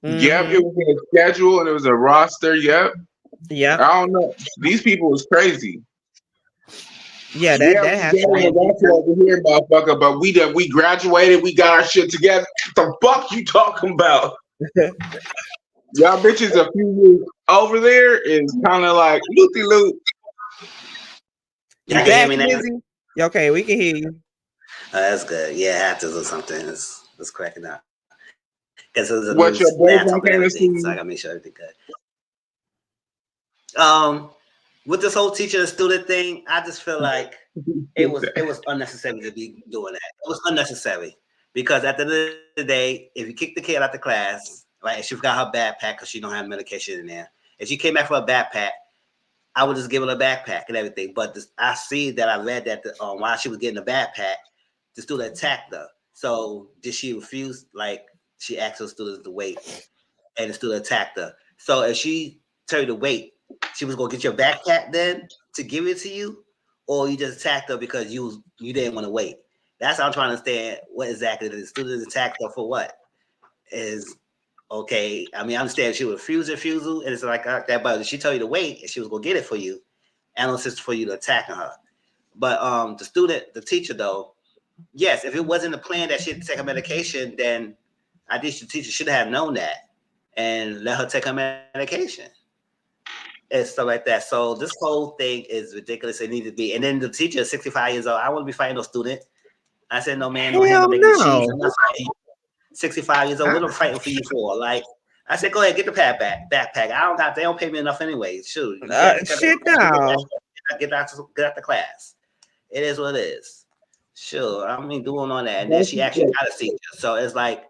Yep, it was in a schedule and it was a roster. Yep. Yeah. I don't know. These people is crazy. Yeah, that has to be over here, motherfucker. But we graduated, we got our shit together. What the fuck you talking about? Y'all bitches a few years over there is kind of like loopy-loop. You can hear me now? Okay, we can hear you. That's good. Yeah, I have to do something. It's cracking up. Because it was a what's your laptop and everything, so I gotta make sure everything good. With this whole teacher and student thing, I just feel like it was unnecessary to be doing that. It was unnecessary because at the end of the day, if you kick the kid out the class, right, and she forgot her backpack because she don't have medication in there, if she came back for a backpack, I would just give her a backpack and everything. But I read that while she was getting the backpack, the student attacked her. So did she refuse? Like she asked her students to wait, and the student attacked her. So if she told her to wait, she was gonna get your backpack then to give it to you, or you just attacked her because you didn't want to wait. That's how I'm trying to understand what exactly the students attacked her for. What is okay? I mean, I understand she would refusal, and it's like that. But if she told you to wait, and she was gonna get it for you, and no sense for you to attack her. But the teacher though, yes, if it wasn't the plan that she had to take her medication, then I think the teacher should have known that and let her take her medication. And stuff like that. So this whole thing is ridiculous. It needs to be. And then the teacher is 65 years old. I won't be fighting no student. I said, no, man, no hands making cheese. I'm not fighting. 65 years old. What am I fighting for you for? Like, I said, go ahead, get the backpack. They don't pay me enough anyway. Shoot. Shit now. Get out the class. It is what it is. Sure. I mean, doing all that. And then she actually got a seizure. So it's like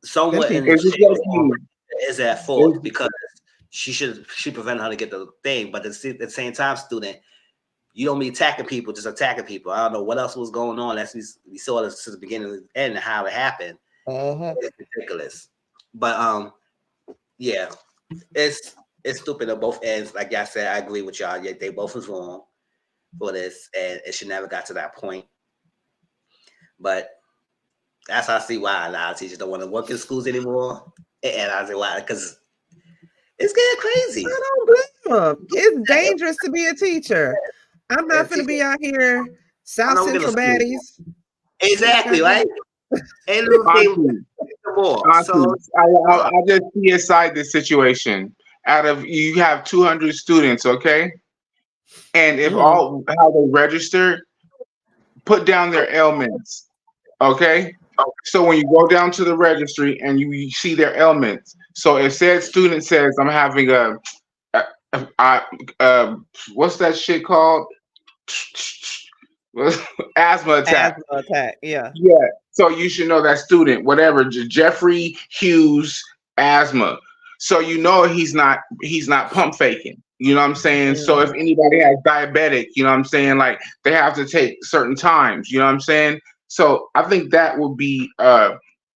someone is at fault because she prevented her to get the thing, but at the same time, student, you don't be attacking people, just attacking people. I don't know what else was going on. We saw this since the beginning and end and how it happened. It's ridiculous. But yeah, it's stupid on both ends. Like I said, I agree with y'all. Yeah, they both was wrong for this, and it should never got to that point. But that's how I see why a lot of teachers don't want to work in schools anymore. And I say why, because it's getting crazy. I don't blame them. It's dangerous to be a teacher. I'm not going to be out here South Central baddies. Exactly, right? And I just see aside this situation. Out of you have 200 students, okay? And if all how they register, put down their ailments, okay? So when you go down to the registry and you see their ailments, so if said student says I'm having What's that shit called? Asthma attack. Asthma attack. Yeah. Yeah. So you should know that student, whatever, Jeffrey Hughes, asthma. So you know he's not pump faking. You know what I'm saying? So if anybody has diabetic, you know what I'm saying, like they have to take certain times. You know what I'm saying? So I think that would be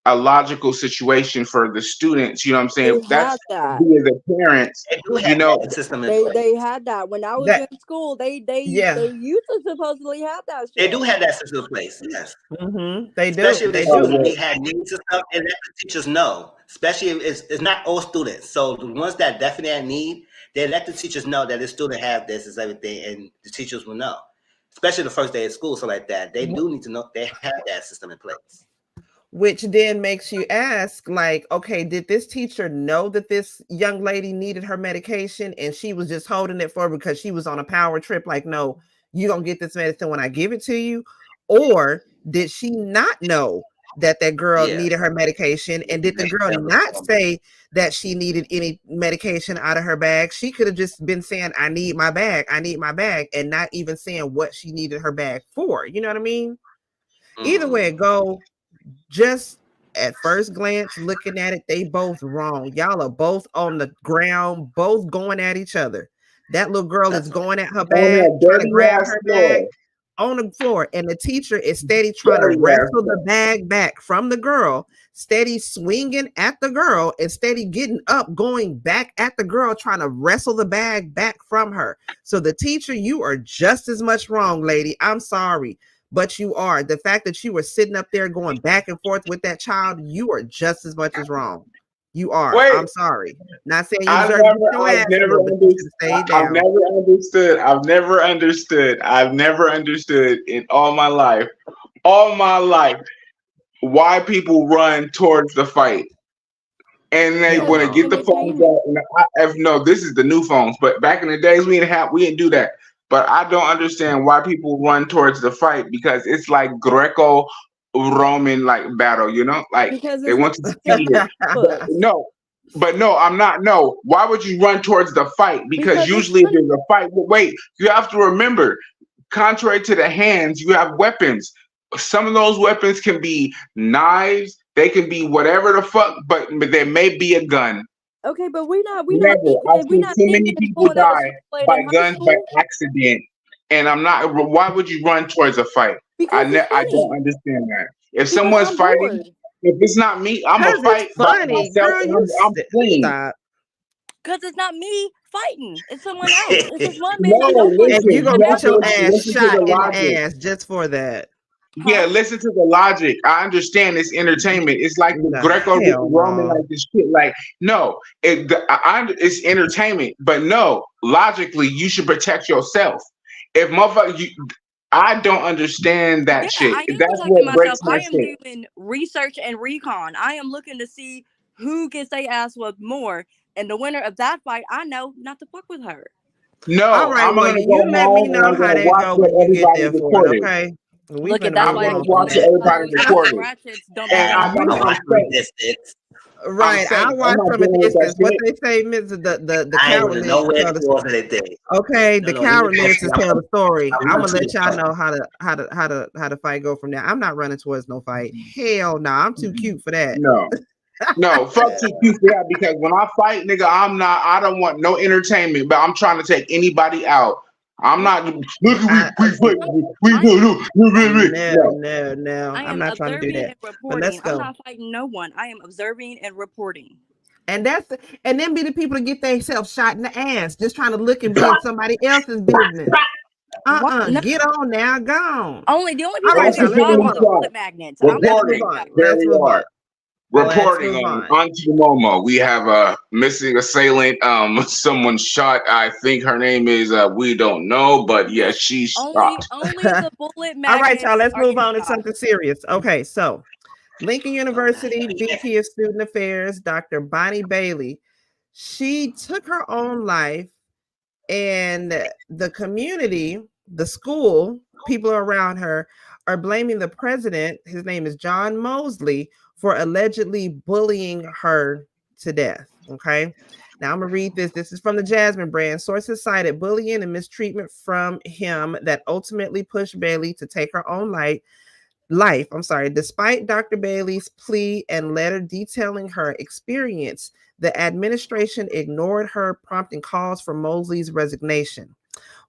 a logical situation for the students. You know what I'm saying? They That's had that. we as a parents. You know, They had that when I was in school. They used to supposedly have that shit. They do have that system in place. Yes. They do. Especially if They they do. had needs and stuff, and let the teachers know. Especially if it's not all students. So the ones that definitely have need, they let the teachers know that this student have this is everything, and the teachers will know. Especially the first day of school, so like that. They do need to know they have that system in place. Which then makes you ask, like, okay, did this teacher know that this young lady needed her medication and she was just holding it for her because she was on a power trip? Like, no, you're going to get this medicine when I give it to you. Or did she not know that girl needed her medication? And did the girl not say that she needed any medication out of her bag? She could have just been saying, I need my bag, and not even saying what she needed her bag for. You know what I mean? Either way it go, just at first glance, looking at it, they both wrong. Y'all are both on the ground, both going at each other. That little girl is going at her bag, trying to grab her bag on the floor, and the teacher is steady trying to wrestle the bag back from the girl, steady swinging at the girl, and steady getting up, going back at the girl, trying to wrestle the bag back from her. So the teacher, you are just as much wrong, lady. I'm sorry. But you are. The fact that you were sitting up there going back and forth with that child, you are just as much as wrong. You are. Wait. I'm sorry. Not saying you I've deserve never understood in all my life why people run towards the fight. And they want to get the phones out. No, this is the new phones. But back in the days, we didn't do that. But I don't understand why people run towards the fight, because it's like Greco-Roman like battle, you know? Like because they want to see it. But no, I'm not. No, why would you run towards the fight? Because usually if there's a fight, wait, you have to remember, contrary to the hands, you have weapons. Some of those weapons can be knives, they can be whatever the fuck, but there may be a gun. Okay, but we're not I've seen too many people die by guns by accident, and I'm not. Why would you run towards a fight? I don't understand that. If someone's fighting, if it's not me, I'm gonna fight by myself. Girl, I'm clean. Because it's not me fighting; it's someone else. It's just one bitch. No, listen, you're gonna get your ass shot in the ass just for that. Yeah, listen to the logic. I understand it's entertainment. It's like the Greco-Roman, like this shit. Like, no, it's entertainment, but no, logically, you should protect yourself. If motherfucker, I don't understand that shit. That's what breaks my shit. I am doing research and recon. I am looking to see who gets their ass whooped more, and the winner of that fight, I know not to fuck with her. No, all right, I'm gonna go let me know how that go when you get there for it, okay? Look at that. I'm gonna watch everybody recording. Right, I watch from a distance. What they say, the coward legs. Okay, the coward legs to tell the story. I'm gonna let y'all know how to fight go from there. I'm not running towards no fight. Hell no, I'm too cute for that. No, fuck too cute for that, because when I fight, nigga, I don't want no entertainment, but I'm trying to take anybody out. I'm not. Look, we do. No. I'm not trying to do that. But let's go. I'm not fighting no one. I am observing and reporting. And then be the people to get themselves shot in the ass, just trying to look and be in somebody else's business. No. Get on now, gone. The only people that get shot are the bullet magnets. Reporting on Auntie Momo. We have a missing assailant. Someone shot. I think her name is we don't know, but yeah, she's shot. Only the bullet magnets. All right, y'all. Let's move on to something serious. Okay, so Lincoln University VP of Student Affairs, Dr. Bonnie Bailey, she took her own life, and the community, the school, people around her are blaming the president. His name is John Moseley, for allegedly bullying her to death. Okay. Now I'm going to read this. This is from the Jasmine brand. Sources cited bullying and mistreatment from him that ultimately pushed Bailey to take her own life. Despite Dr. Bailey's plea and letter detailing her experience, the administration ignored her, prompting calls for Moseley's resignation.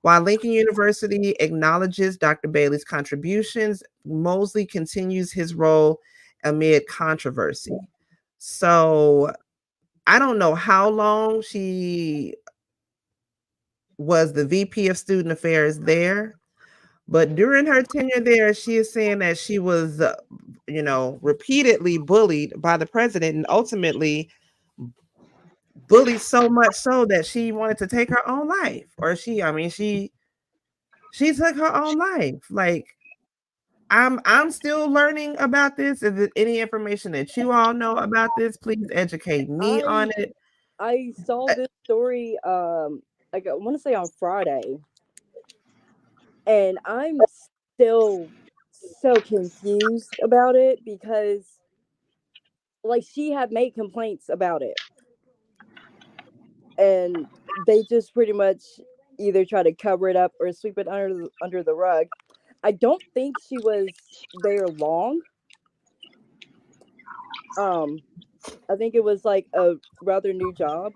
While Lincoln University acknowledges Dr. Bailey's contributions, Moseley continues his role amid controversy. So I don't know how long she was the VP of Student Affairs there, but during her tenure there, she is saying that she was, repeatedly bullied by the president and ultimately bullied so much so that she wanted to take her own life. Or she took her own life. Like, I'm still learning about this. Is there any information that you all know about this? Please educate me on it. I saw this story like I want to say on Friday. And I'm still so confused about it because like she had made complaints about it. And they just pretty much either try to cover it up or sweep it under the rug. I don't think she was there long. I think it was like a rather new job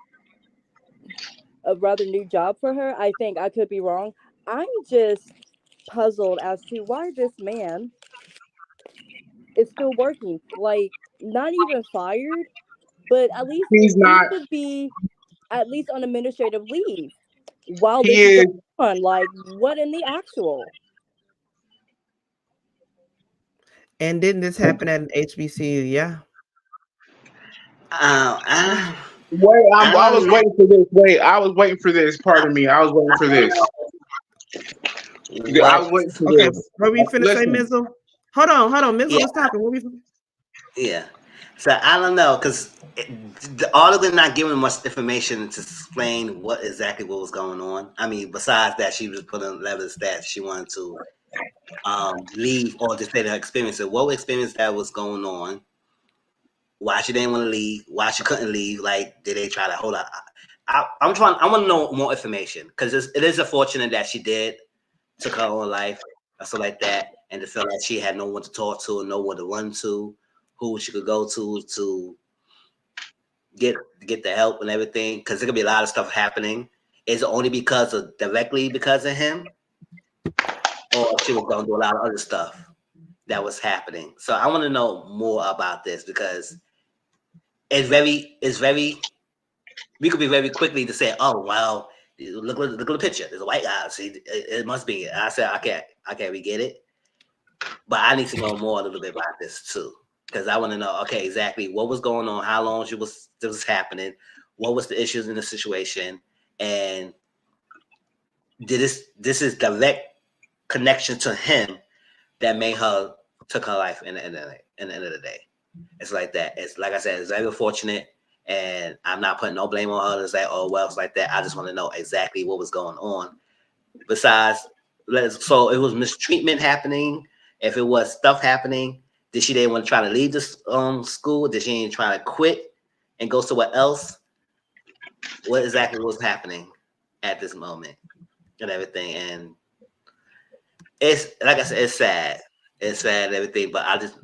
for her. I think, I could be wrong. I'm just puzzled as to why this man is still working. Like, not even fired, but at least He's not. he should be at least on administrative leave while He this is is. going on. Like, what in the actual? And didn't this happen at an HBCU? Yeah. Wait, I was waiting for this. Wait, I was waiting for this. Pardon me. I was waiting for this. I was waiting for this. What were you finna say, Mizzle? Hold on. Mizzle was talking. What were we? Yeah. So I don't know, because the article not giving much information to explain what was going on. I mean, besides that, she was putting letters that she wanted to leave or just say her experience. So what experience that was going on? Why she didn't want to leave? Why she couldn't leave? Like, did they try to hold up? I want to know more information, because it is unfortunate that she took her own life or something like that, and to feel like she had no one to talk to and no one to run to, who she could go to get the help and everything, because there could be a lot of stuff happening. Is it only directly because of him, or she was going to do a lot of other stuff that was happening? So I want to know more about this, because it's very. We could be very quickly to say, "Oh, well, look at the picture. There's a white guy. See, it must be." I said, "I can't re-get it," but I need to know more a little bit about this too, because I want to know, okay, exactly what was going on, how long this was happening, what was the issues in the situation, and did this is direct connection to him that made her took her life in the end of the day. It's like that. It's like I said, it's very unfortunate. And I'm not putting no blame on her to say, oh, well, it's like that. I just want to know exactly what was going on. Besides, so it was mistreatment happening. If it was stuff happening, did she didn't want to try to leave this school? Did she ain't try to quit and go somewhere else? What exactly was happening at this moment and everything? And it's, like I said, it's sad. It's sad and everything, but I just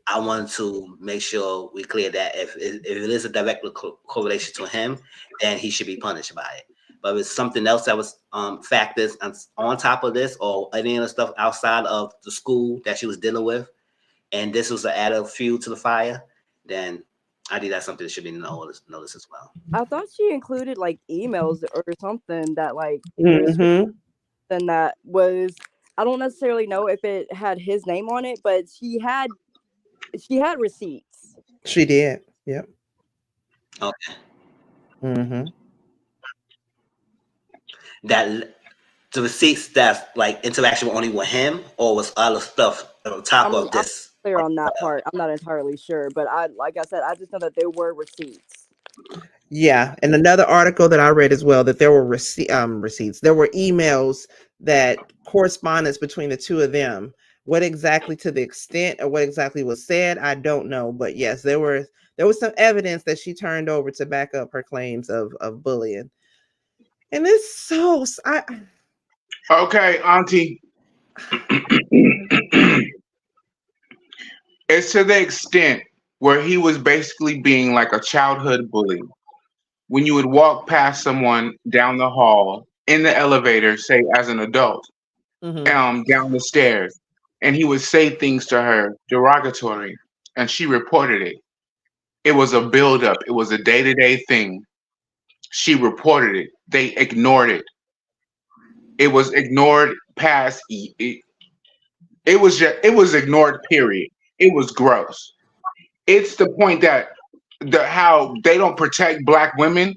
I wanted to make sure we clear that if it is a direct correlation to him, then he should be punished by it. But if it's something else that was factors on top of this, or any other stuff outside of the school that she was dealing with, and this was an added fuel to the fire, then I think that's something that should be noticed as well. I thought she included like emails or something that like Mm-hmm. then that was, I don't necessarily know if it had his name on it, but she had receipts. She did. Yep. Okay. Mm-hmm. That the receipts, that's like interaction only with him, or was other stuff on top of this? I'm clear on that part. I'm not entirely sure, but like I said, I just know that there were receipts. Yeah, and another article that I read as well, that there were receipts. There were emails that correspondence between the two of them. What exactly, to the extent or what exactly was said, I don't know. But yes, there there was some evidence that she turned over to back up her claims of bullying. And it's so okay, Auntie. It's to the extent where he was basically being like a childhood bully. When you would walk past someone down the hall in the elevator, say as an adult, down the stairs, and he would say things to her derogatory, and she reported it. It was a buildup. It was a day-to-day thing. She reported it. They ignored it. It was ignored past. It was ignored. Period. It was gross. It's the point that how they don't protect Black women.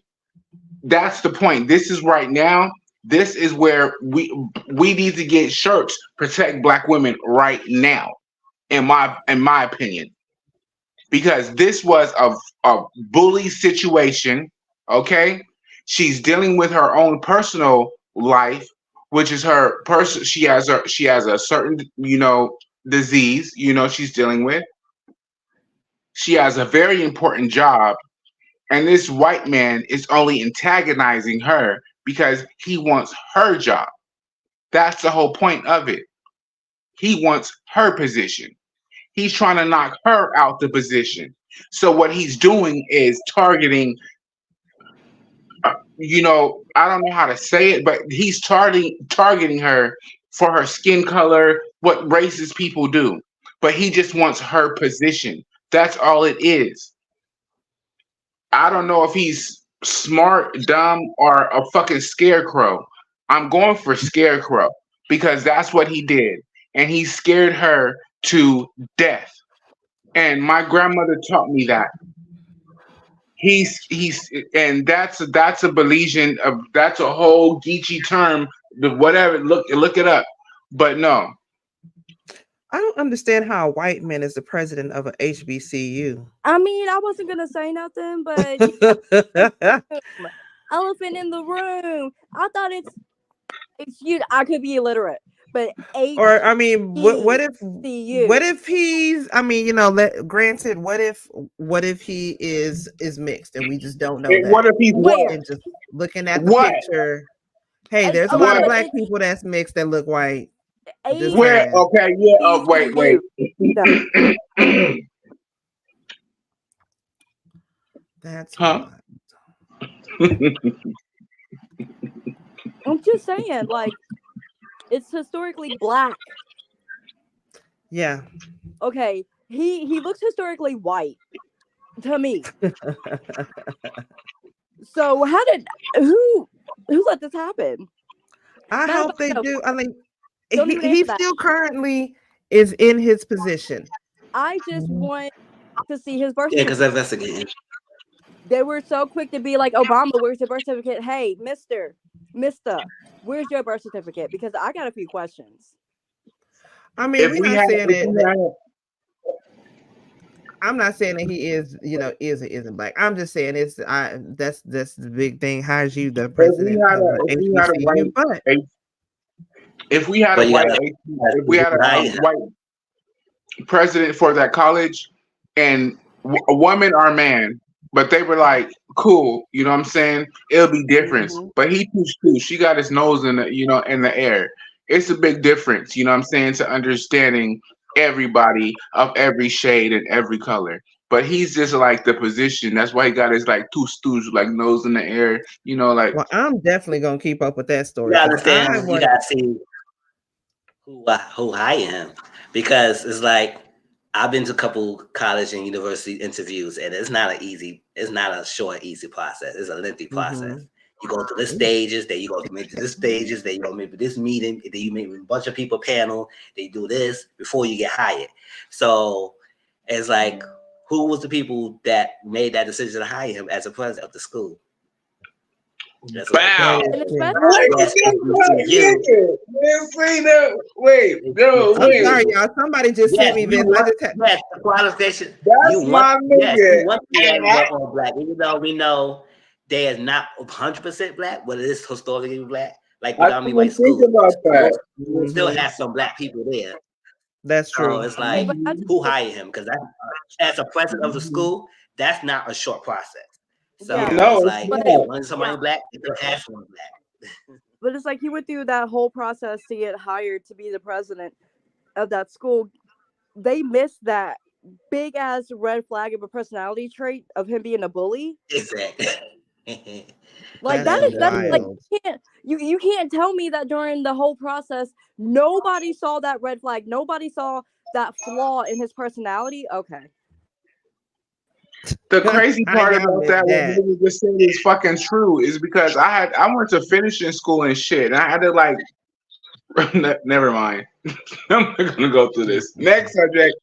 That's the point. This is right now. This is where we need to get shirts protect Black women right now, in my opinion, because this was a bully situation. Okay, she's dealing with her own personal life, which is her person. She has a certain disease. She's dealing with. She has a very important job. And this white man is only antagonizing her because he wants her job. That's the whole point of it. He wants her position. He's trying to knock her out the position. So what he's doing is targeting, I don't know how to say it, but he's targeting her for her skin color, what racist people do. But he just wants her position. That's all it is. I don't know if he's smart, dumb, or a fucking scarecrow. I'm going for scarecrow because that's what he did. And he scared her to death. And my grandmother taught me that. And that's a Belizean, that's a whole Geechee term, whatever, look it up. But no. I don't understand how a white man is the president of a HBCU. I mean, I wasn't gonna say nothing, but elephant in the room. I thought it's you. I could be illiterate, but or I mean, what if he's? I mean, granted, what if he is mixed and we just don't know that? What if he's white? And just looking at the picture, hey, there's a lot of Black people that's mixed that look white. Where? Okay, yeah. Oh, wait. That's I'm just saying, like, it's historically Black. Yeah. Okay. He looks historically white to me. So who let this happen? I hope they do. I mean, he still currently is in his position. I just want to see his birth certificate. Yeah, because investigating. They were so quick to be like, Obama, where's your birth certificate? Hey, Mister, where's your birth certificate? Because I got a few questions. I mean, I'm not saying that he is, is or isn't Black. I'm just saying that's the big thing. How's you the president of HBCU? If we had a white president for that college, and a woman or man, but they were like, cool, you know what I'm saying? It'll be different. But he too. She got his nose in the air. It's a big difference, you know what I'm saying, to understanding everybody of every shade and every color. But he's just like the position. That's why he got his like two stooge, like nose in the air, like. Well, I'm definitely gonna keep up with that story. You gotta understand. You gotta see who hire him, because it's like I've been to a couple college and university interviews, and it's not a short, easy process. It's a lengthy process. You go through the stages, then you go through maybe this stages, then you go maybe this meeting, then you meet with a bunch of people panel, they do this before you get hired. So it's like, who was the people that made that decision to hire him as a president of the school? Wow. Wait. I'm sorry, y'all. Somebody just sent me this. The qualification. That's my nigga. Black, even though we know they are not 100% Black, but it is historically Black. Like without me, white school, we still have some Black people there. That's true. So it's like, who hired him? Because as a president of the school, that's not a short process. So Yeah. it's it's like not. when somebody black, they're asking black. But it's like he went through that whole process to get hired to be the president of that school. They missed that big ass red flag of a personality trait of him being a bully. Exactly. Like That's that's like wild. you can't tell me that during the whole process nobody saw that red flag, nobody saw that flaw in his personality. Okay. The crazy How part y'all about miss that, what that? niggas just said is fucking true, is because I went to finishing school and shit, and I had to like, never mind. I'm not gonna go through this. Next subject.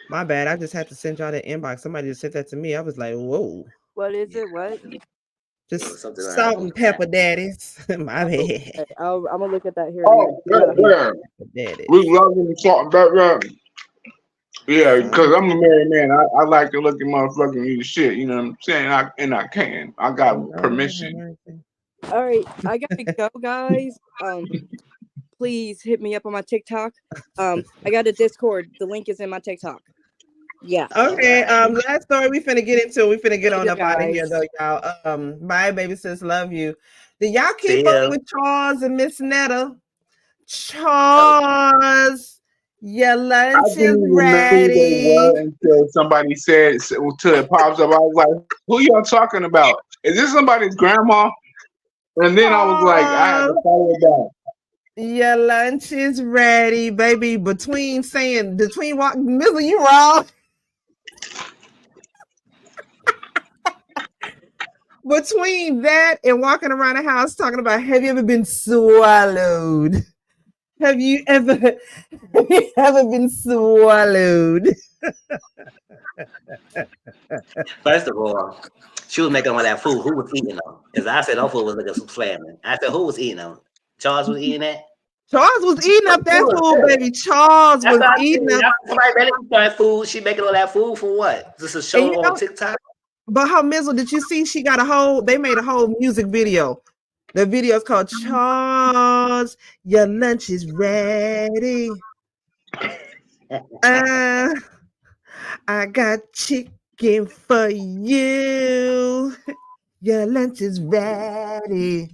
My bad. I just had to send y'all the inbox. Somebody just sent that to me. I was like, whoa. What is it? What? Just Something like salt and pepper daddies. My bad. Okay, I'm gonna look at that here. Oh, yeah. Daddies. We love them salt and pepper. Yeah, because I'm a married man. I like to look at motherfucking you shit. You know what I'm saying? I can. I got Lord have permission. mercy. All right, I gotta go, guys. Please hit me up on my TikTok. I got a Discord. The link is in my TikTok. Yeah. Okay, last story we finna get into. We finna get on Later, up out of here guys. though, y'all. Bye, baby sis, love you. Did y'all See keep up ya. with Chawws and Miss Netta? Chawws, your I lunch is didn't even know who they were ready. until somebody said, till it pops up. I was like, who y'all talking about? Is this somebody's grandma? And then I was like, I had to Chawws, follow it back. your lunch is ready, baby. Between what, Mizzle, you wrong. Between that and walking around the house talking about, have you ever been swallowed? Have you ever been swallowed? First of all, she was making all that food. Who was eating them? Because I said, "Oh, food was looking some slamming." I said, "Who was eating them?" Chawws was eating that. Chawws was eating up that Who was food, good? baby. Chawws That's was what I eating said. up. Somebody better eat that food. She making all that food for what? Just a And show you on know, TikTok? but how Mizzle, did you see she got they made a whole music video. The video is called Chawws, your lunch is ready. I got chicken for you. Your lunch is ready.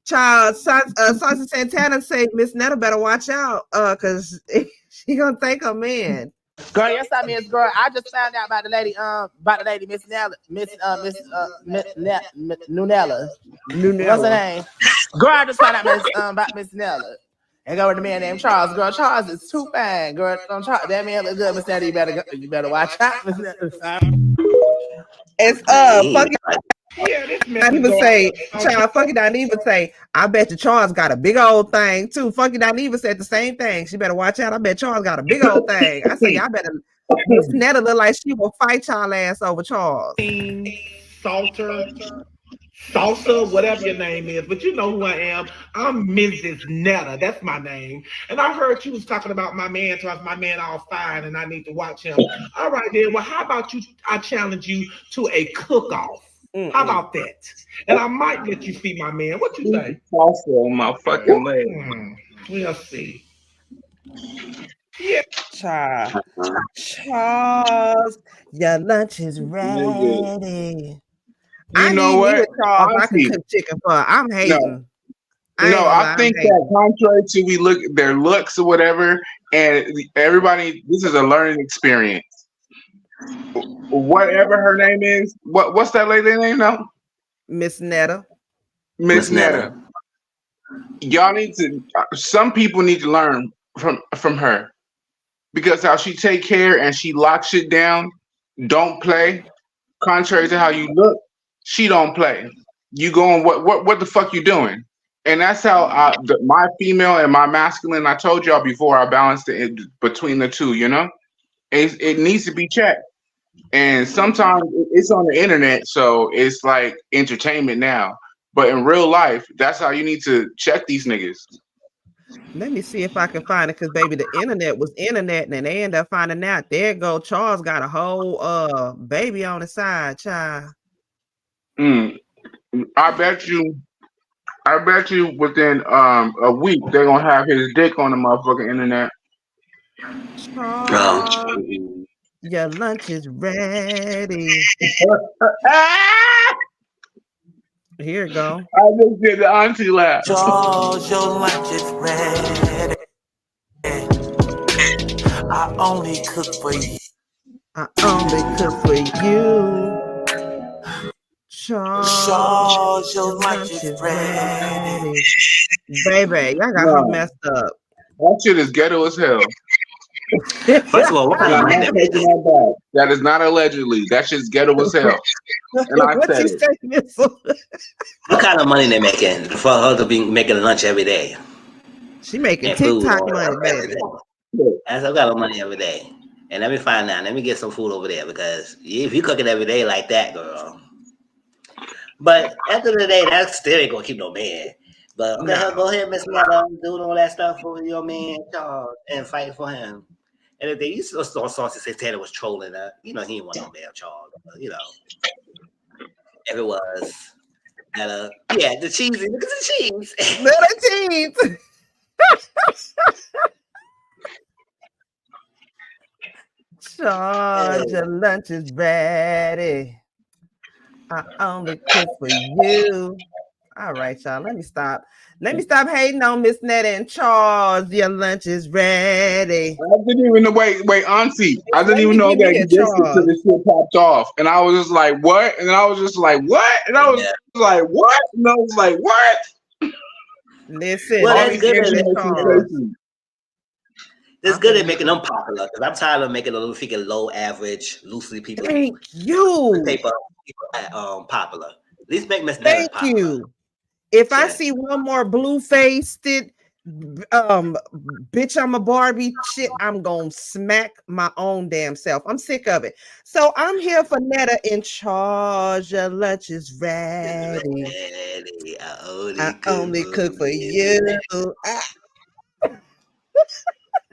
Child, Santana say Miss Netta better watch out, cause she gonna take her man. Girl, yes, I mean, girl. I just found out about the lady, Miss Nella, Nunella. What's her name? Girl, I just found out about Miss Nella. And go with the man named Charles. Girl, Charles is too fine. Girl, don't try that man look good, Miss Nella. You better watch out, Miss Nella. It's fucking. Yeah, this Not even say, child, fucking not even say, I bet you Charles got a big old thing too. Fucking not even said the same thing. She better watch out. I bet Charles got a big old thing. I say, y'all better. Miss Netta look like she will fight y'all ass over Charles. Salsa, whatever your name is, but you know who I am. I'm Mrs. Netta. That's my name. And I heard you was talking about my man, so my man all fine, and I need to watch him. All right, then. Well, how about you? I challenge you to a cook-off. How about that? And I might let you see my man. What you say? Also on my fucking leg. We'll see. Yeah. Charles, your lunch is ready. You know what? Charles, I can cook chicken for. I'm hating. I think that contrary to their looks or whatever, and everybody, this is a learning experience. Whatever her name is, what's that lady name now? Miss Netta. Miss Netta. Y'all need to. Some people need to learn from her, because how she take care and she locks shit down. Don't play. Contrary to how you look, she don't play. You going what the fuck you doing? And that's how my female and my masculine. I told y'all before, I balanced it between the two. You know, it needs to be checked. And sometimes it's on the internet, so it's like entertainment now. But in real life, that's how you need to check these niggas. Let me see if I can find it, because baby, the internet was internet, and they end up finding out. There go Charles got a whole baby on the side, child. I bet you within a week they're gonna have his dick on the motherfucking internet. Charles, Your lunch is ready. Here you go. I just did the auntie laugh. Chawws, your lunch is ready. I only cook for you. I only cook for you. Chawws, your lunch is ready. Baby, y'all got her messed up. That shit is ghetto as hell. First of all, what kind of money they making? That is not allegedly. That shit's ghetto as hell. And I said it. What kind of money they making for her to be making lunch every day? She making TikTok money, baby. That's some kind of money every day. And let me find out. Let me get some food over there because if you cook it every day like that, girl. But at the end of the day, that still ain't gonna keep no man. But okay, go ahead, Miss Netta, doing all that stuff for your man, Chawws, and fight for him. And if they used to start sauce and say Santana was trolling her, he didn't want no damn Chawws. If it was Netta, the cheesy, look at the cheese. Little cheese. Chawws, your lunch is ready. I only cook for you. All right, y'all. Let me stop. Let me stop hating on Miss Netta and Chawws. Your lunch is ready. I didn't even know. Wait, Auntie. I didn't even know that this shit popped off, and I was just like, "What?" And then I was just like, "What?" And I was like, "What?" And I was like, "What?" Listen, well, that's good. It's good at making them popular because I'm tired of making a little freaking low average, loosely people. Thank you. People popular. At least make Miss Netta popular. You. If I see one more blue-faced bitch, I'm a Barbie shit, I'm gonna smack my own damn self. I'm sick of it. So I'm here for Netta in charge. Your lunch is ready. I only cook for you.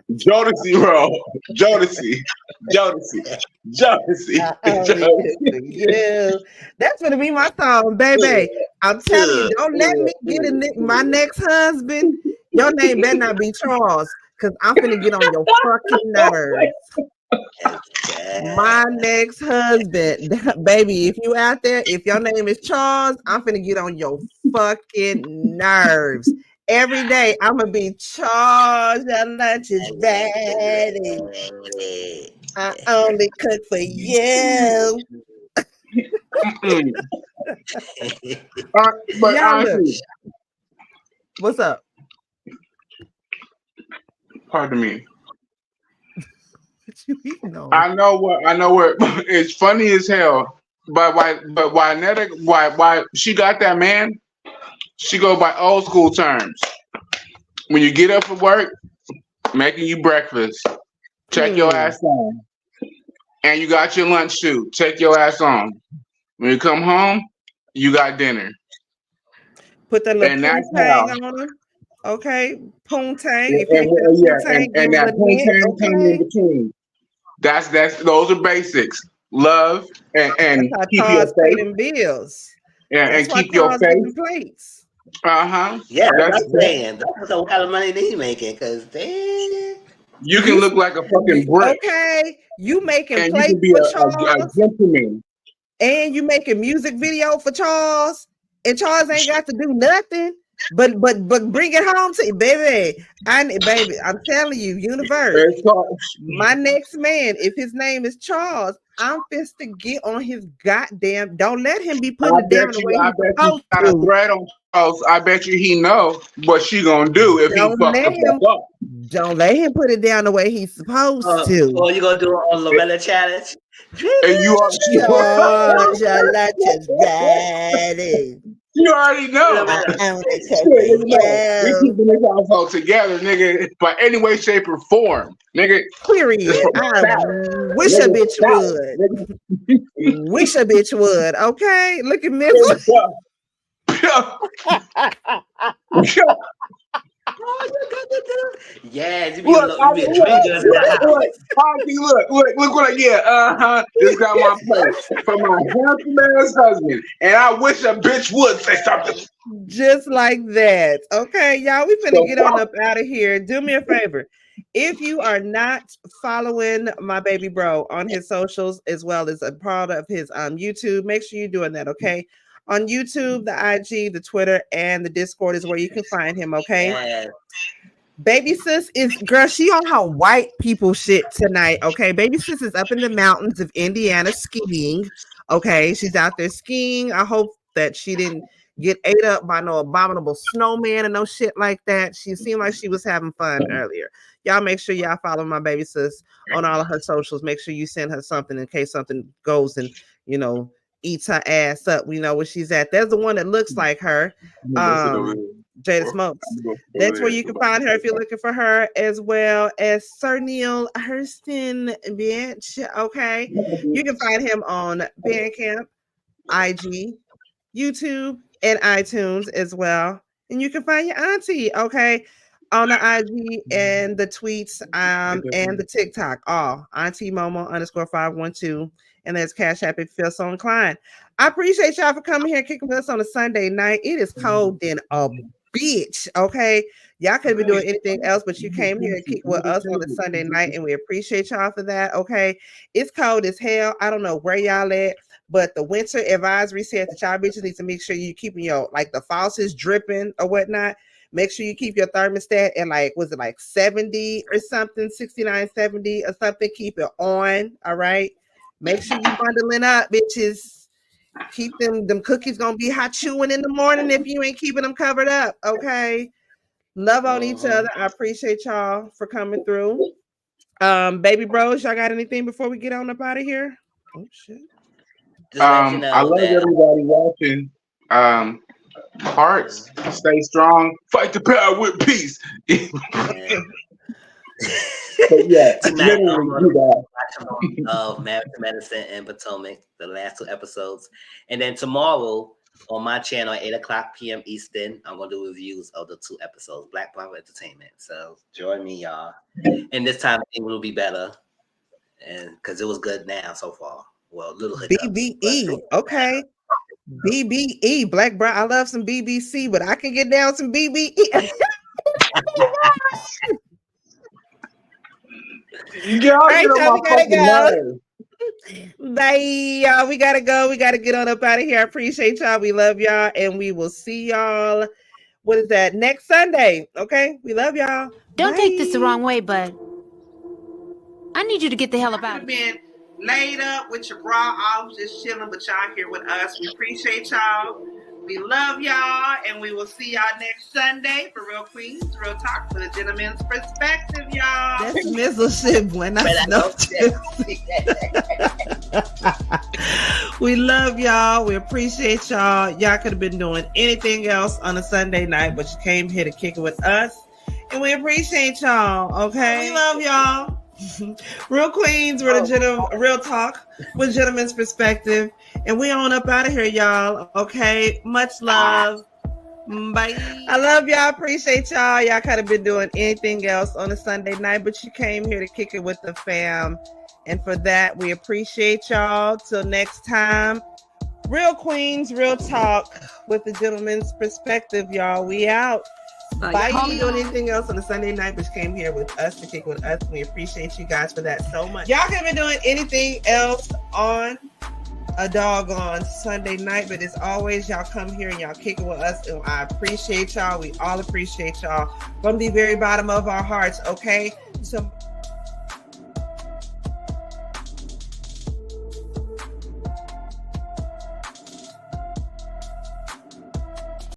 Jodeci, bro. Jodeci. That's gonna be my song, baby. I'm telling you, don't let me get my next husband. Your name better not be Chawws, because I'm gonna get on your fucking nerves. My next husband, baby, if you out there, if your name is Chawws, I'm gonna get on your fucking nerves. Every day, I'm gonna be Chawws. Your lunch is ready. I only cook for you. But honestly, what's up? Pardon me. What you eating on? I know what. It's funny as hell. But why Netta? Why she got that man? She go by old school terms. When you get up for work, making you breakfast, check your ass on. And you got your lunch too. Take your ass on. When you come home, you got dinner. Put the little poontang on them. Okay, poontang. And that poontang coming in between. That's those are basics. Love and keep your face. Bills. Yeah, and keep your face. Yeah, that's what I'm saying. That's what kind of money they making, because you can look like a fucking brick. Okay, you making and plates you can be for a Chawws, gentleman. And you making music video for Chawws, and Chawws ain't got to do nothing but bring it home to you, baby. I'm telling you, universe. My next man, if his name is Chawws, I'm fist to get on his goddamn. Don't let him be putting it down the way I bet you got a threat on Chawws. I bet you he know what she gonna do if he fuck the fuck up. Don't let him put it down the way he's supposed to. Or you gonna do it on Loretta challenge? And you are your lunch is ready. You already know. We keeping this household together, nigga, by any way, shape, or form, nigga. Period. I wish a bitch would. Wish a bitch would. Okay, look at Miss. Yeah, you be a stranger. Look what I get. This got my plate from my handsome ass husband, and I wish a bitch would say something. Just like that. Okay, y'all, we finna get on up out of here. Do me a favor. If you are not following my baby bro on his socials as well as a part of his YouTube, make sure you're doing that, okay? On YouTube, the IG, the Twitter, and the Discord is where you can find him, okay? Yes. Baby sis is, girl, she on her white people shit tonight, okay? Baby sis is up in the mountains of Indiana skiing, okay? She's out there skiing. I hope that she didn't get ate up by no abominable snowman and no shit like that. She seemed like she was having fun earlier. Y'all make sure y'all follow my baby sis on all of her socials. Make sure you send her something in case something goes and, you know, eats her ass up. We know where she's at. There's the one that looks like her. Jada Smokes. That's where you can find her if you're looking for her, as well as Sir Neale Hurston Bih. Okay. You can find him on Bandcamp, IG, YouTube, and iTunes as well. And you can find your auntie, okay, on the IG and the tweets and the TikTok. All Auntie Momo _512. And there's Cash App if you feel so inclined. I appreciate y'all for coming here and kicking with us on a Sunday night. It is cold than a bitch, okay? Y'all could be doing anything else, but you came here and kicked with us on a Sunday night, and we appreciate y'all for that, okay? It's cold as hell. I don't know where y'all at, but the winter advisory said that y'all bitches need to make sure you keeping your, like, the faucets dripping or whatnot. Make sure you keep your thermostat at, like, was it like 70 or something, 69, 70 or something. Keep it on, all right? Make sure you bundling up, bitches. Keep them cookies gonna be hot chewing in the morning if you ain't keeping them covered up, okay? Love on each other. I appreciate y'all for coming through. Baby bros, y'all got anything before we get on up out of here? Oh shit. I love everybody watching. Hearts, stay strong, fight the power with peace. But yeah, tonight of Married to Medicine and Potomac, the last 2 episodes, and then tomorrow on my channel at 8:00 p.m. Eastern, I'm gonna do reviews of the 2 episodes, Black Power Entertainment. So join me, y'all. And this time it will be better, and because it was good now so far. Well, little hiccups, BBE, okay. BBE, Black Bro. I love some BBC, but I can get down some BBE. All right, y'all, we gotta go. Bye, y'all. We gotta go. We gotta get on up out of here. I appreciate y'all. We love y'all, and we will see y'all. What is that? Next Sunday. Okay. We love y'all. Don't take this the wrong way, but I need you to get the hell up out of here. Laid up with your bra off, just chilling, but y'all here with us. We appreciate y'all. We love y'all, and we will see y'all next Sunday for Real Queens Real Talk with a gentleman's perspective, y'all. That's mizzle shit, boy. We love y'all. We appreciate y'all. Y'all could have been doing anything else on a Sunday night, but you came here to kick it with us, and we appreciate y'all. Okay, we love y'all. Real Queens, Real Talk with gentleman's perspective, and we on up out of here, y'all. Okay, much love. Bye. I love y'all. Appreciate y'all. Y'all could have been doing anything else on a Sunday night, but you came here to kick it with the fam, and for that we appreciate y'all. Till next time, Real Queens, Real Talk with the gentleman's perspective, y'all. We out. Bye. Y'all be doing anything else on a Sunday night, but came here with us to kick with us. We appreciate you guys for that so much. Y'all could have been doing anything else on a doggone Sunday night, but as always, y'all come here and y'all kick it with us, and I appreciate y'all. We all appreciate y'all from the very bottom of our hearts. Okay, so